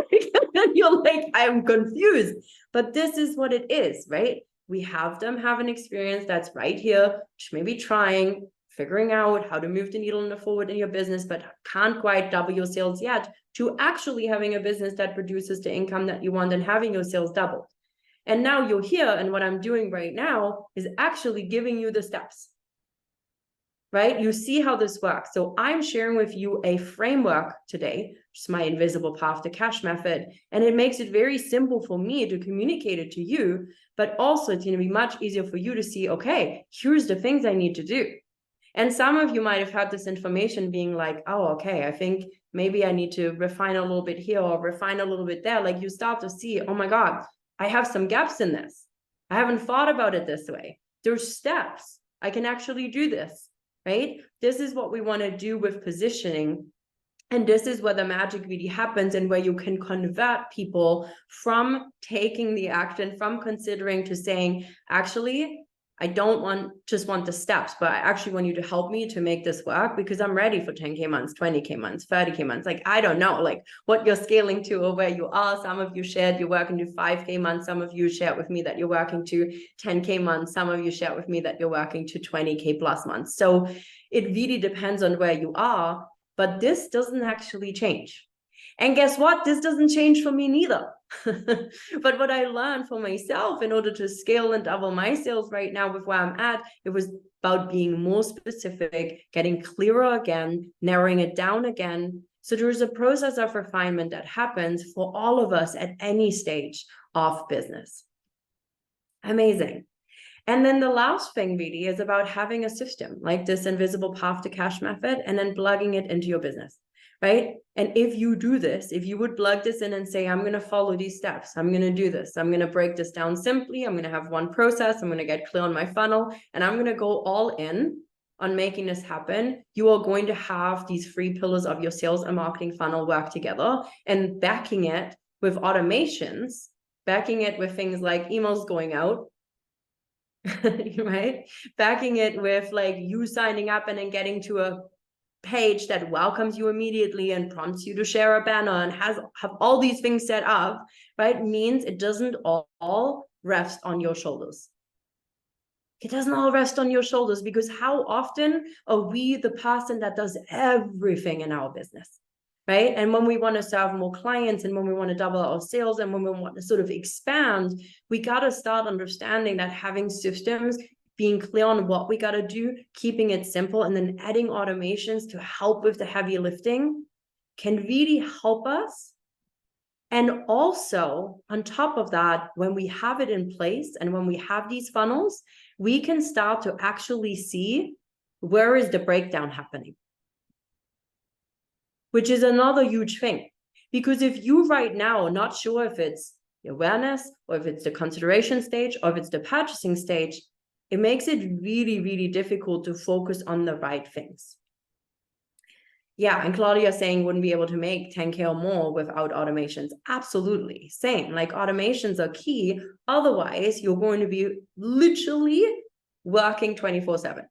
And you're like, I'm confused. But this is what it is, right? We have them have an experience that's right here, maybe trying, figuring out how to move the needle forward in your business, but can't quite double your sales yet, to actually having a business that produces the income that you want and having your sales doubled. And now you're here, and what I'm doing right now is actually giving you the steps. Right? You see how this works. So I'm sharing with you a framework today, which is my invisible path to cash method. And it makes it very simple for me to communicate it to you, but also it's going to be much easier for you to see, okay, here's the things I need to do. And some of you might have had this information being like, oh, okay, I think maybe I need to refine a little bit here or refine a little bit there. Like you start to see, oh my God, I have some gaps in this. I haven't thought about it this way. There's steps. I can actually do this. Right? This is what we want to do with positioning. And this is where the magic really happens, and where you can convert people from taking the action, from considering, to saying, actually, I don't just want the steps, but I actually want you to help me to make this work, because I'm ready for 10K months, 20K months, 30K months. Like, I don't know, like what you're scaling to or where you are. Some of you shared you're working to 5K months. Some of you shared with me that you're working to 10K months. Some of you shared with me that you're working to 20K plus months. So it really depends on where you are, but this doesn't actually change. And guess what? This doesn't change for me neither. But what I learned for myself in order to scale and double my sales right now with where I'm at, it was about being more specific, getting clearer again, narrowing it down again. So there is a process of refinement that happens for all of us at any stage of business. Amazing. And then the last thing really is about having a system like this invisible path to cash method, and then plugging it into your business. Right? And if you do this, if you would plug this in and say, I'm going to follow these steps, I'm going to do this, I'm going to break this down simply, I'm going to have one process, I'm going to get clear on my funnel, and I'm going to go all in on making this happen, you are going to have these 3 pillars of your sales and marketing funnel work together, and backing it with automations, backing it with things like emails going out, right? Backing it with like you signing up and then getting to a page that welcomes you immediately and prompts you to share a banner and have all these things set up, right? Means it doesn't all rest on your shoulders. It doesn't all rest on your shoulders, because how often are we the person that does everything in our business, right? And when we want to serve more clients, and when we want to double our sales, and when we want to sort of expand, we got to start understanding that having systems, being clear on what we got to do, keeping it simple, and then adding automations to help with the heavy lifting can really help us. And also, on top of that, when we have it in place and when we have these funnels, we can start to actually see where is the breakdown happening, which is another huge thing. Because if you right now are not sure if it's the awareness, or if it's the consideration stage, or if it's the purchasing stage, it makes it really, really difficult to focus on the right things. Yeah, and Claudia saying wouldn't be able to make 10K or more without automations. Absolutely. Same. Like automations are key. Otherwise, you're going to be literally working 24/7.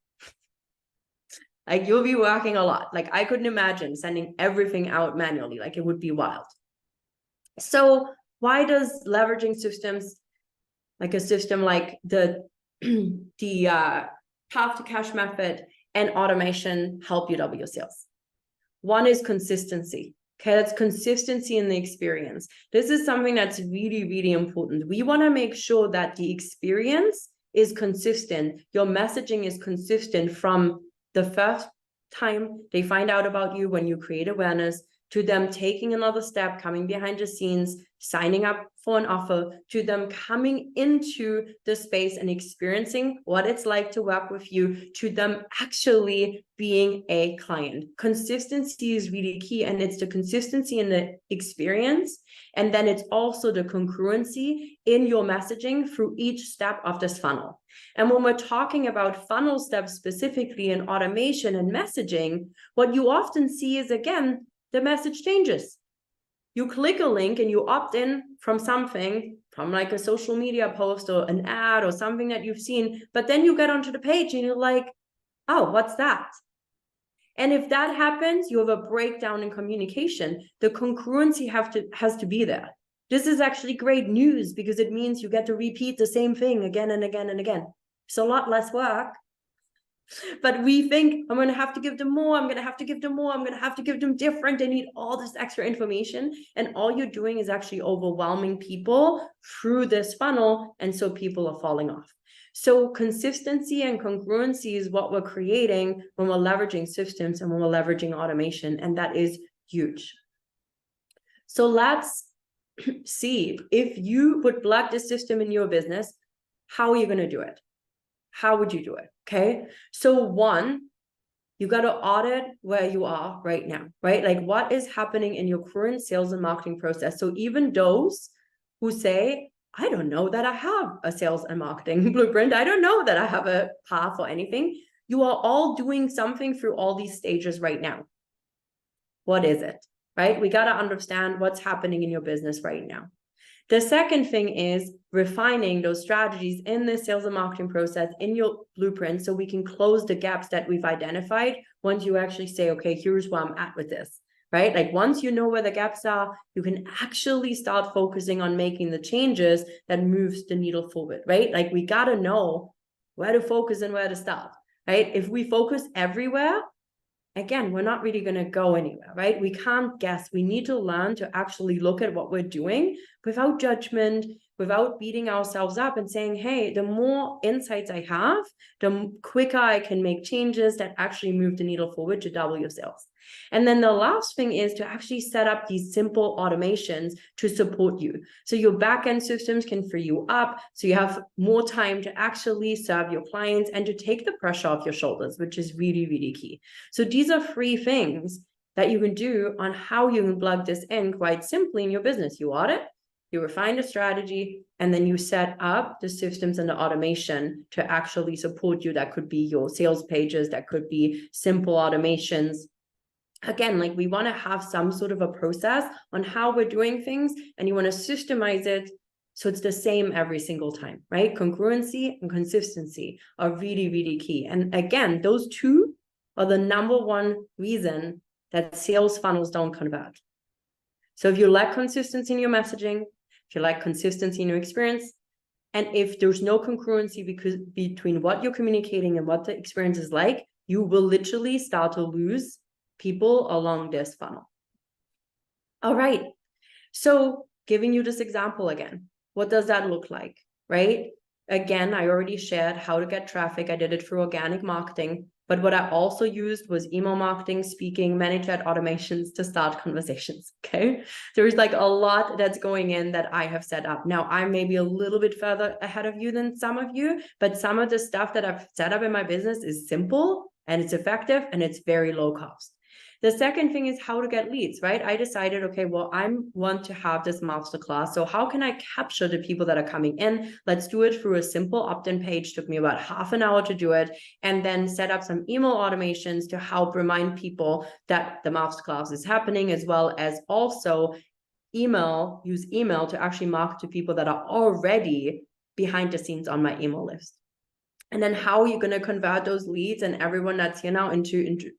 Like you'll be working a lot. Like I couldn't imagine sending everything out manually. Like it would be wild. So why does leveraging systems, like a system like the path to cash method and automation, help you double your sales? One is consistency. Okay, that's consistency in the experience. This is something that's really, really important. We want to make sure that the experience is consistent. Your messaging is consistent from the first time they find out about you, when you create awareness, to them taking another step, coming behind the scenes, signing up for an offer, to them coming into the space and experiencing what it's like to work with you, to them actually being a client. Consistency is really key, and it's the consistency in the experience, and then it's also the congruency in your messaging through each step of this funnel. And when we're talking about funnel steps specifically in automation and messaging, what you often see is, again, the message changes. You click a link and you opt in from something, from like a social media post or an ad or something that you've seen, but then you get onto the page and you're like, oh, what's that? And if that happens, you have a breakdown in communication. The congruency has to be there. This is actually great news because it means you get to repeat the same thing again and again and again. It's a lot less work. But we think, I'm going to have to give them more. I'm going to have to give them more. I'm going to have to give them different. They need all this extra information. And all you're doing is actually overwhelming people through this funnel. And so people are falling off. So consistency and congruency is what we're creating when we're leveraging systems and when we're leveraging automation. And that is huge. So let's see, if you would plug this system in your business, how are you going to do it? How would you do it? Okay. So one, you got to audit where you are right now, right? Like what is happening in your current sales and marketing process. So even those who say, I don't know that I have a sales and marketing blueprint. I don't know that I have a path or anything. You are all doing something through all these stages right now. What is it, right? We got to understand what's happening in your business right now. The second thing is refining those strategies in the sales and marketing process in your blueprint so we can close the gaps that we've identified once you actually say, okay, here's where I'm at with this, right? Like once you know where the gaps are, you can actually start focusing on making the changes that moves the needle forward, right? Like we got to know where to focus and where to start, right? If we focus everywhere, again, we're not really going to go anywhere, right? We can't guess. We need to learn to actually look at what we're doing without judgment, without beating ourselves up and saying, hey, the more insights I have, the quicker I can make changes that actually move the needle forward to double your sales. And then the last thing is to actually set up these simple automations to support you. So your backend systems can free you up. So you have more time to actually serve your clients and to take the pressure off your shoulders, which is really, really key. So these are 3 things that you can do on how you can plug this in quite simply in your business. You audit, you refine the strategy, and then you set up the systems and the automation to actually support you. That could be your sales pages, that could be simple automations. Again, like we want to have some sort of a process on how we're doing things, and you want to systemize it so it's the same every single time, right? Congruency and consistency are really, really key. And again, those 2 are the number 1 reason that sales funnels don't convert. So if you lack consistency in your messaging, if you lack consistency in your experience, and if there's no congruency between what you're communicating and what the experience is like, you will literally start to lose people along this funnel. All right. So giving you this example again, what does that look like, right? Again, I already shared how to get traffic. I did it through organic marketing. But what I also used was email marketing, speaking, ManyChat automations to start conversations, okay? There's like a lot that's going in that I have set up. Now, I may be a little bit further ahead of you than some of you, but some of the stuff that I've set up in my business is simple and it's effective and it's very low cost. The second thing is how to get leads, right? I decided, okay, well, I want to have this masterclass. So how can I capture the people that are coming in? Let's do it through a simple opt-in page. Took me about half an hour to do it, and then set up some email automations to help remind people that the masterclass is happening, as well as also use email to actually market to people that are already behind the scenes on my email list. And then how are you going to convert those leads and everyone that's here now into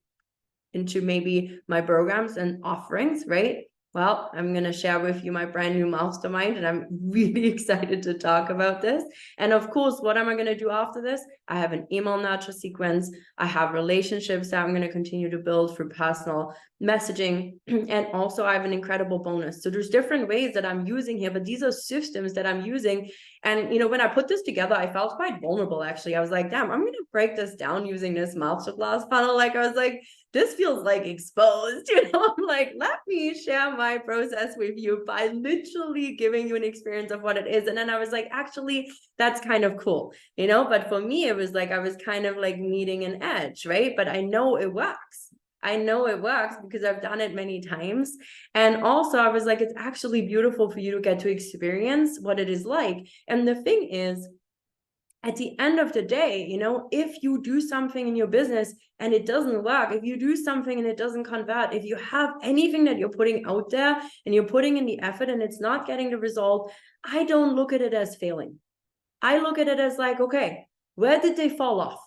maybe my programs and offerings, right? Well, I'm going to share with you my brand new mastermind, and I'm really excited to talk about this. And of course, what am I going to do after this? I have an email nurture sequence. I have relationships that I'm going to continue to build through personal messaging. And also I have an incredible bonus. So there's different ways that I'm using here, but these are systems that I'm using. And, you know, when I put this together, I felt quite vulnerable, actually. I was like, damn, I'm going to break this down using this masterclass funnel. Like, I was like, this feels like exposed, you know, I'm like, let me share my process with you by literally giving you an experience of what it is. And then I was like, actually, that's kind of cool, you know, but for me, it was like, I was kind of like meeting an edge, right? But I know it works. I know it works because I've done it many times. And also I was like, it's actually beautiful for you to get to experience what it is like. And the thing is, at the end of the day, you know, if you do something in your business and it doesn't work, if you do something and it doesn't convert, if you have anything that you're putting out there and you're putting in the effort and it's not getting the result, I don't look at it as failing. I look at it as like, okay, where did they fall off?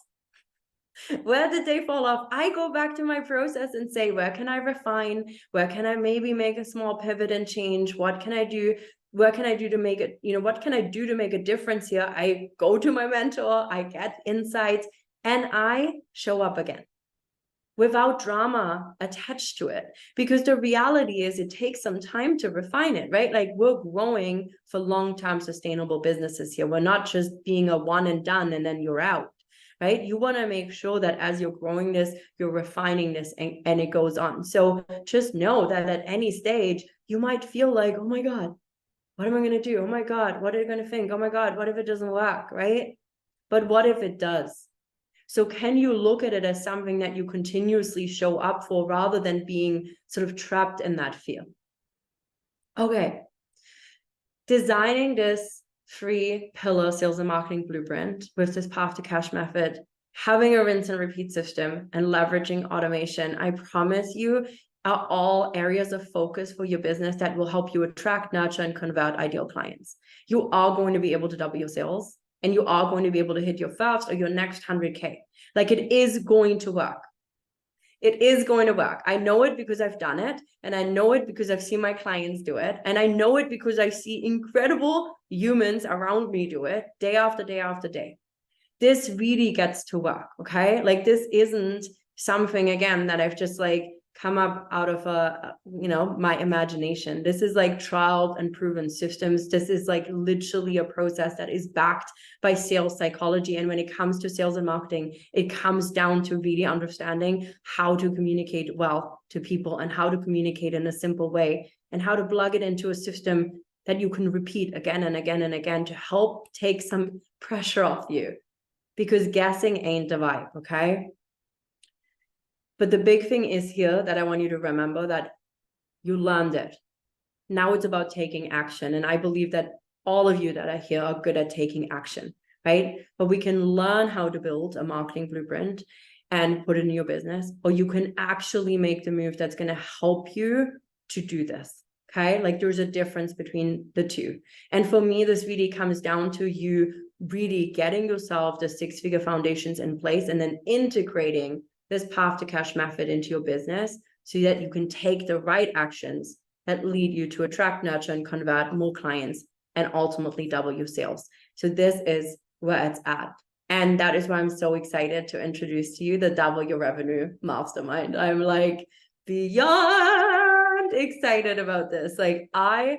Where did they fall off? I go back to my process and say, where can I refine? Where can I maybe make a small pivot and change? What can I do? What can I do to make it, you know, what can I do to make a difference here? I go to my mentor, I get insights, and I show up again without drama attached to it. Because the reality is it takes some time to refine it, right? Like, we're growing for long-term sustainable businesses here. We're not just being a one and done and then you're out, right? You want to make sure that as you're growing this, you're refining this, and it goes on. So just know that at any stage, you might feel like, oh my God, what am I going to do? Oh my God, what are they going to think? Oh my God, what if it doesn't work, right? But what if it does? So can you look at it as something that you continuously show up for rather than being sort of trapped in that fear? Okay. Designing this 3-pillar sales and marketing blueprint with this path to cash method, having a rinse and repeat system, and leveraging automation, I promise you, are all areas of focus for your business that will help you attract, nurture, and convert ideal clients. You are going to be able to double your sales, and you are going to be able to hit your first or your next 100K. Like, it is going to work. It is going to work. I know it because I've done it, and I know it because I've seen my clients do it, and I know it because I see incredible humans around me do it day after day after day. This really gets to work, okay? Like, this isn't something, again, that I've just like come up out of my imagination. This is like tried and proven systems. This is like literally a process that is backed by sales psychology. And when it comes to sales and marketing, it comes down to really understanding how to communicate well to people and how to communicate in a simple way and how to plug it into a system that you can repeat again and again and again to help take some pressure off you, because guessing ain't the vibe, okay? But the big thing is here that I want you to remember that you learned it. Now it's about taking action. And I believe that all of you that are here are good at taking action, right? But we can learn how to build a marketing blueprint and put it in your business, or you can actually make the move that's going to help you to do this. Okay. Like, there's a difference between the two. And for me, this really comes down to you really getting yourself the 6-figure foundations in place and then integrating this path to cash method into your business so that you can take the right actions that lead you to attract, nurture, and convert more clients and ultimately double your sales. So this is where it's at. And that is why I'm so excited to introduce to you the Double Your Revenue Mastermind. I'm like beyond excited about this. Like, I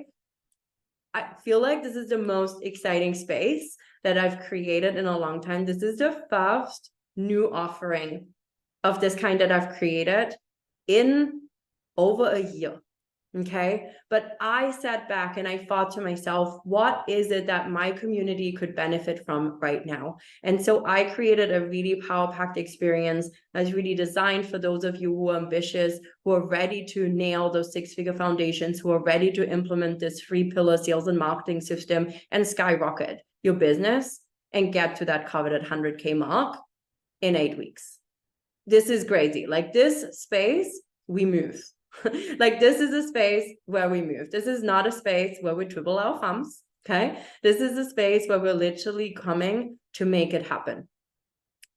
feel like this is the most exciting space that I've created in a long time. This is the first new offering of this kind that I've created in over a year. Okay. But I sat back and I thought to myself, what is it that my community could benefit from right now? And so I created a really power-packed experience that's really designed for those of you who are ambitious, who are ready to nail those six-figure foundations, who are ready to implement this 3-pillar sales and marketing system and skyrocket your business and get to that coveted 100K mark in 8 weeks. This is crazy. Like, this space, we move. Like, this is a space where we move. This is not a space where we twiddle our thumbs. Okay. This is a space where we're literally coming to make it happen.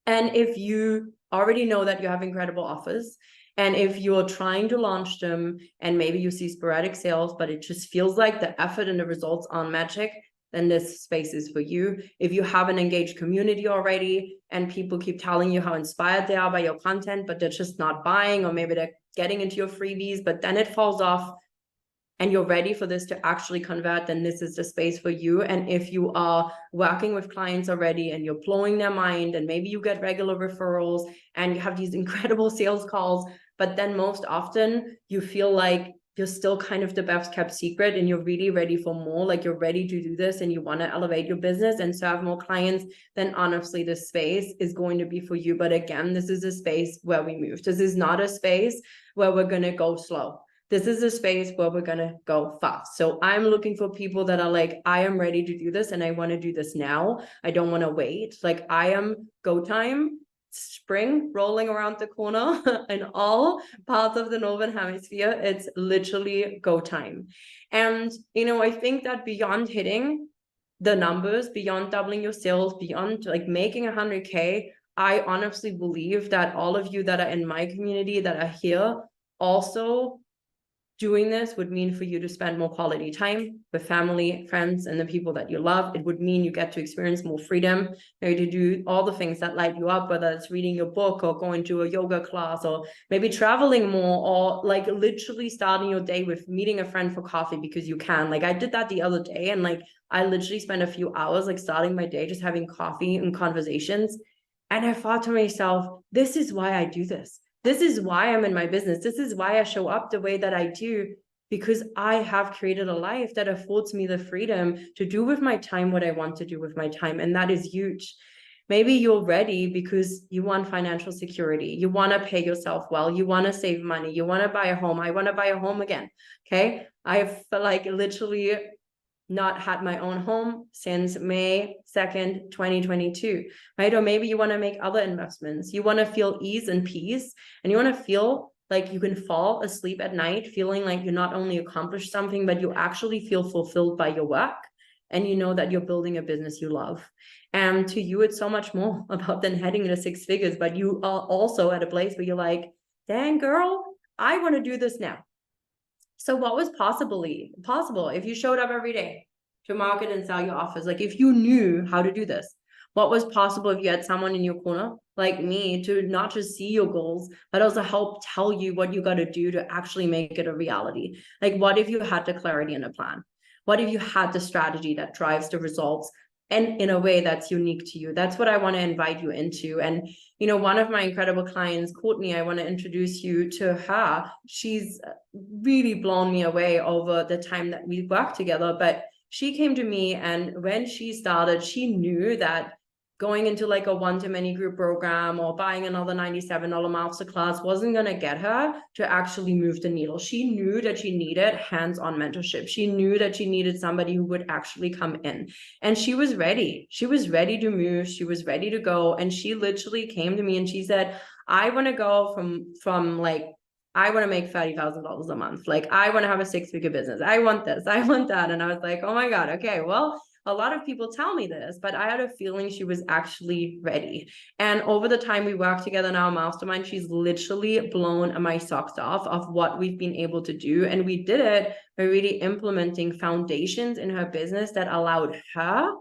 And if you already know that you have incredible offers, and if you're trying to launch them and maybe you see sporadic sales, but it just feels like the effort and the results aren't magic, then this space is for you. If you have an engaged community already and people keep telling you how inspired they are by your content, but they're just not buying, or maybe they're getting into your freebies, but then it falls off, and you're ready for this to actually convert, then this is the space for you. And if you are working with clients already and you're blowing their mind, and maybe you get regular referrals and you have these incredible sales calls, but then most often you feel like you're still kind of the best kept secret and you're really ready for more, like you're ready to do this and you want to elevate your business and serve more clients, then honestly, this space is going to be for you. But again, this is a space where we move. This is not a space where we're going to go slow. This is a space where we're going to go fast. So I'm looking for people that are like, I am ready to do this and I want to do this now. I don't want to wait. Like, I am go time. Spring rolling around the corner in all parts of the Northern Hemisphere. It's literally go time. And, I think that beyond hitting the numbers, beyond doubling your sales, beyond like making 100K, I honestly believe that all of you that are in my community that are here also doing this would mean for you to spend more quality time with family, friends, and the people that you love. It would mean you get to experience more freedom, maybe to do all the things that light you up, whether it's reading your book or going to a yoga class, or maybe traveling more, or like literally starting your day with meeting a friend for coffee because you can. Like, I did that the other day, and like I literally spent a few hours like starting my day just having coffee and conversations. And I thought to myself, this is why I do this. This is why I'm in my business. This is why I show up the way that I do, because I have created a life that affords me the freedom to do with my time what I want to do with my time. And that is huge. Maybe you're ready because you want financial security. You want to pay yourself well. You want to save money. You want to buy a home. I want to buy a home again. Okay. I've like literally not had my own home since May 2nd, 2022, right? Or maybe you want to make other investments. You want to feel ease and peace, and you want to feel like you can fall asleep at night feeling like you not only accomplished something, but you actually feel fulfilled by your work. And you know that you're building a business you love. And to you, it's so much more about than heading into 6 figures, but you are also at a place where you're like, dang girl, I want to do this now. So what was possible if you showed up every day to market and sell your offers? Like, if you knew how to do this, what was possible if you had someone in your corner like me to not just see your goals, but also help tell you what you got to do to actually make it a reality? Like, what if you had the clarity and a plan? What if you had the strategy that drives the results and in a way that's unique to you? That's what I want to invite you into. And one of my incredible clients, Courtney, I want to introduce you to her. She's really blown me away over the time that we worked together. But she came to me, and when she started, she knew that going into like a one-to-many group program or buying another $97 masterclass wasn't going to get her to actually move the needle. She knew that she needed hands-on mentorship. She knew that she needed somebody who would actually come in, and she was ready. She was ready to move. She was ready to go. And she literally came to me and she said, I want to go from like, I want to make $30,000 a month. Like, I want to have a 6-figure business. I want this. I want that. And I was like, oh my God. Okay, well, a lot of people tell me this, but I had a feeling she was actually ready. And over the time we worked together in our mastermind, she's literally blown my socks off of what we've been able to do. And we did it by really implementing foundations in her business that allowed her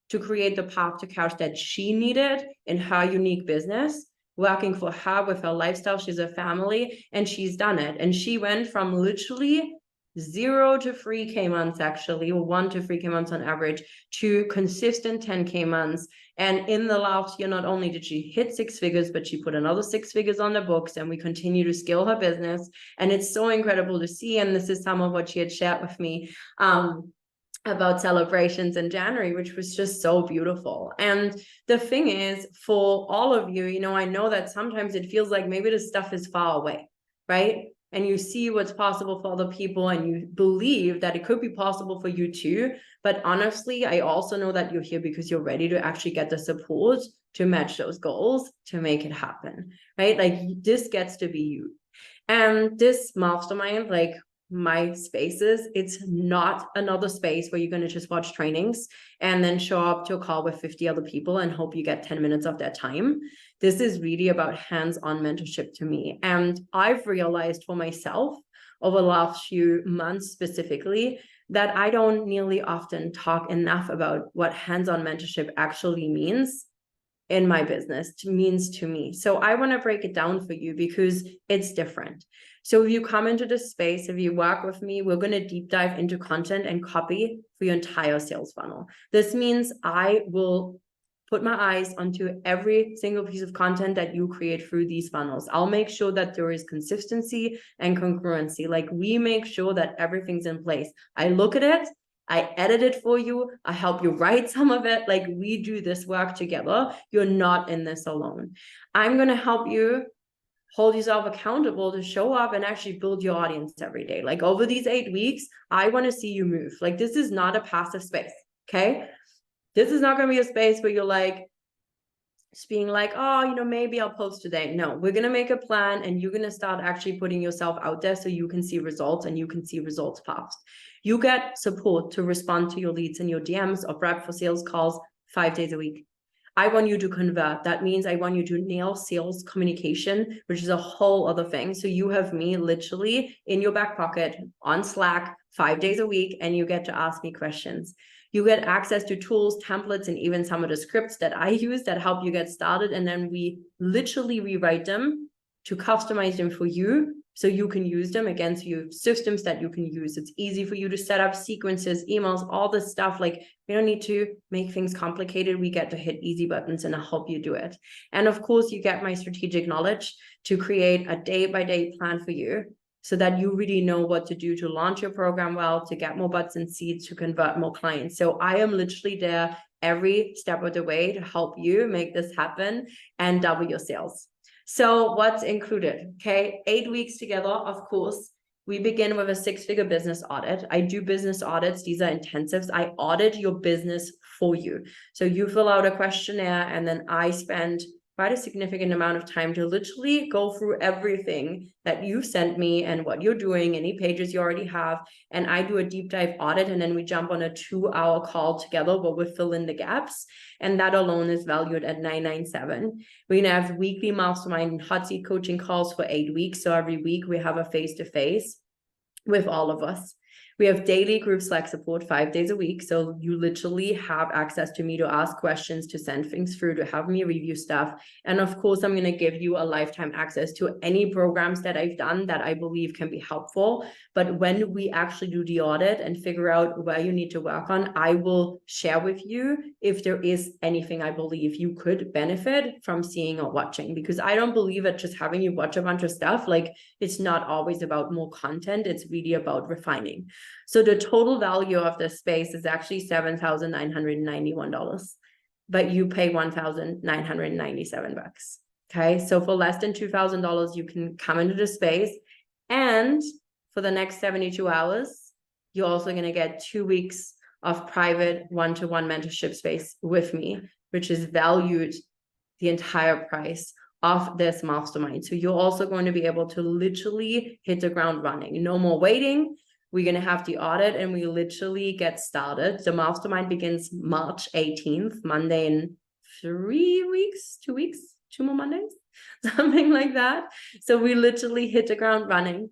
to create the path to cash that she needed in her unique business, working for her with her lifestyle. She's a family, and she's done it. And she went from literally 0 to 3K months, actually, or 1 to 3K months on average, to consistent 10K months. And in the last year, not only did she hit 6 figures, but she put another 6 figures on the books, and we continue to scale her business. And it's so incredible to see. And this is some of what she had shared with me about celebrations in January, which was just so beautiful. And the thing is, for all of you, you know, I know that sometimes it feels like maybe this stuff is far away, right? And you see what's possible for other people, and you believe that it could be possible for you too. But honestly, I also know that you're here because you're ready to actually get the support to match those goals, to make it happen, right? Like, this gets to be you. And this mastermind, like my spaces, it's not another space where you're going to just watch trainings and then show up to a call with 50 other people and hope you get 10 minutes of their time. This is really about hands-on mentorship to me. And I've realized for myself over the last few months specifically that I don't nearly often talk enough about what hands-on mentorship actually means in my business, means to me. So I want to break it down for you because it's different. So if you come into this space, if you work with me, we're going to deep dive into content and copy for your entire sales funnel. This means I will put my eyes onto every single piece of content that you create through these funnels. I'll make sure that there is consistency and congruency. Like, we make sure that everything's in place. I look at it, I edit it for you, I help you write some of it. Like, we do this work together. You're not in this alone. I'm going to help you hold yourself accountable to show up and actually build your audience every day. Like, over these 8 weeks, I want to see you move. Like, this is not a passive space, okay? This is not going to be a space where you're like, just being like, oh, you know, maybe I'll post today. No, we're going to make a plan, and you're going to start actually putting yourself out there so you can see results, and you can see results fast. You get support to respond to your leads and your DMs or prep for sales calls 5 days a week. I want you to convert. That means I want you to nail sales communication, which is a whole other thing. So you have me literally in your back pocket on Slack 5 days a week, and you get to ask me questions. You get access to tools, templates, and even some of the scripts that I use that help you get started. And then we literally rewrite them to customize them for you so you can use them. Again, so you have systems that you can use. It's easy for you to set up sequences, emails, all this stuff. Like, we don't need to make things complicated. We get to hit easy buttons, and I'll help you do it. And of course, you get my strategic knowledge to create a day-by-day plan for you, so that you really know what to do to launch your program well, to get more butts and seats, to convert more clients. So I am literally there every step of the way to help you make this happen and double your sales. So what's included? Okay, 8 weeks together, of course. We begin with a 6-figure business audit. I do business audits. These are intensives. I audit your business for you. So you fill out a questionnaire, and then I spend quite a significant amount of time to literally go through everything that you've sent me and what you're doing, any pages you already have. And I do a deep dive audit, and then we jump on a 2-hour call together where we fill in the gaps. And that alone is valued at $997. We're going to have weekly mastermind and hot seat coaching calls for 8 weeks. So every week we have a face-to-face with all of us. We have daily group Slack support 5 days a week. So you literally have access to me to ask questions, to send things through, to have me review stuff. And of course, I'm going to give you a lifetime access to any programs that I've done that I believe can be helpful. But when we actually do the audit and figure out where you need to work on, I will share with you if there is anything I believe you could benefit from seeing or watching. Because I don't believe that just having you watch a bunch of stuff, like, it's not always about more content. It's really about refining. So the total value of this space is actually $7,991, but you pay $1,997. Okay, so for less than $2,000, you can come into the space, and for the next 72 hours, you're also going to get 2 weeks of private one-to-one mentorship space with me, which is valued the entire price of this mastermind. So you're also going to be able to literally hit the ground running. No more waiting. We're going to have the audit, and we literally get started. The mastermind begins March 18th, Monday in 3 weeks, 2 weeks, 2 more Mondays, something like that. So we literally hit the ground running.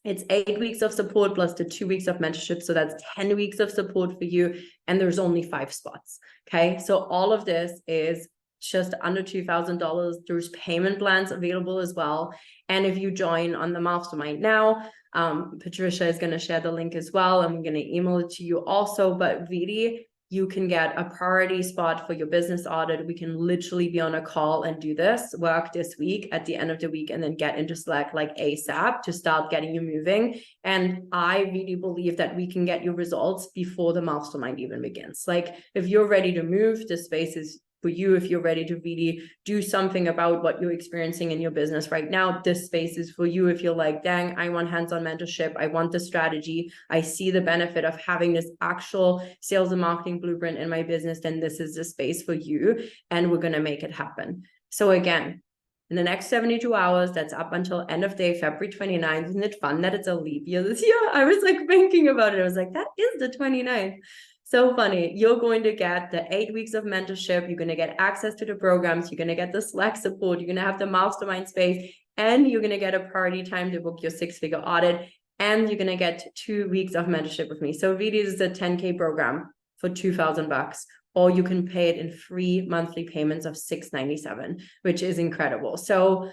It's 8 weeks of support plus the 2 weeks of mentorship. So that's 10 weeks of support for you. And there's only 5 spots. Okay. So all of this is just under $2,000. There's payment plans available as well. And if you join on the mastermind now, Patricia is going to share the link as well. I'm going to email it to you also, but really, you can get a priority spot for your business audit. We can literally be on a call and do this work this week at the end of the week, and then get into Slack like ASAP to start getting you moving. And I really believe that we can get you results before the mastermind even begins. Like if you're ready to move, the space is for you. If you're ready to really do something about what you're experiencing in your business right now, this space is for you. If you're like, dang, I want hands-on mentorship, I want the strategy, I see the benefit of having this actual sales and marketing blueprint in my business, then this is the space for you, and we're going to make it happen. So again, in the next 72 hours, that's up until end of day, February 29th. Isn't it fun that it's a leap year this year? I was like thinking about it. I was like, that is the 29th. So funny. You're going to get the 8 weeks of mentorship. You're going to get access to the programs. You're going to get the Slack support. You're going to have the mastermind space, and you're going to get a priority time to book your 6-figure audit. And you're going to get 2 weeks of mentorship with me. So really, this is a 10K program for $2,000, or you can pay it in free monthly payments of $697, which is incredible. So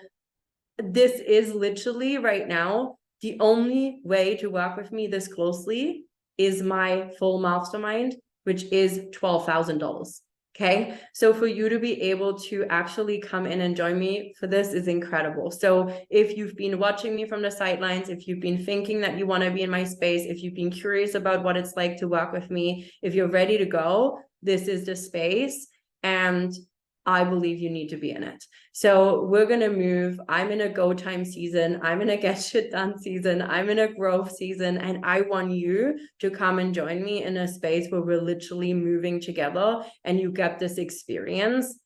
this is literally right now, the only way to work with me this closely is my full mastermind, which is $12,000. Okay. So for you to be able to actually come in and join me for this is incredible. So if you've been watching me from the sidelines, if you've been thinking that you want to be in my space, if you've been curious about what it's like to work with me, if you're ready to go, this is the space. And I believe you need to be in it. So we're going to move. I'm in a go time season. I'm in a get shit done season. I'm in a growth season. And I want you to come and join me in a space where we're literally moving together, and you get this experience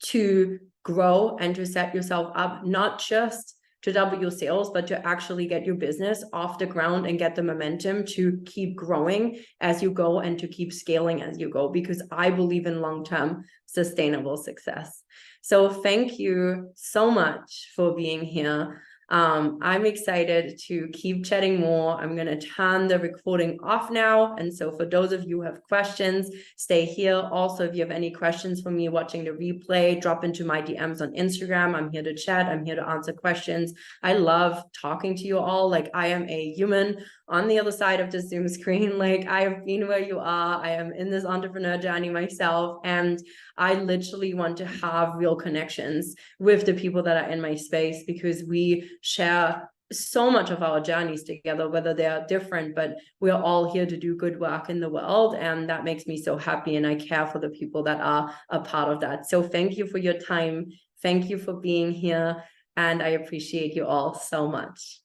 to grow and to set yourself up, not just to double your sales, but to actually get your business off the ground and get the momentum to keep growing as you go and to keep scaling as you go, because I believe in long-term sustainable success. So thank you so much for being here. I'm excited to keep chatting more. I'm going to turn the recording off now. And so for those of you who have questions, stay here. Also, if you have any questions for me watching the replay, drop into my DMs on Instagram. I'm here to chat. I'm here to answer questions. I love talking to you all. Like, I am a human on the other side of the Zoom screen. Like, I have been where you are. I am in this entrepreneur journey myself. And I literally want to have real connections with the people that are in my space, because we share so much of our journeys together, whether they are different, but we're all here to do good work in the world. And that makes me so happy. And I care for the people that are a part of that. So thank you for your time. Thank you for being here. And I appreciate you all so much.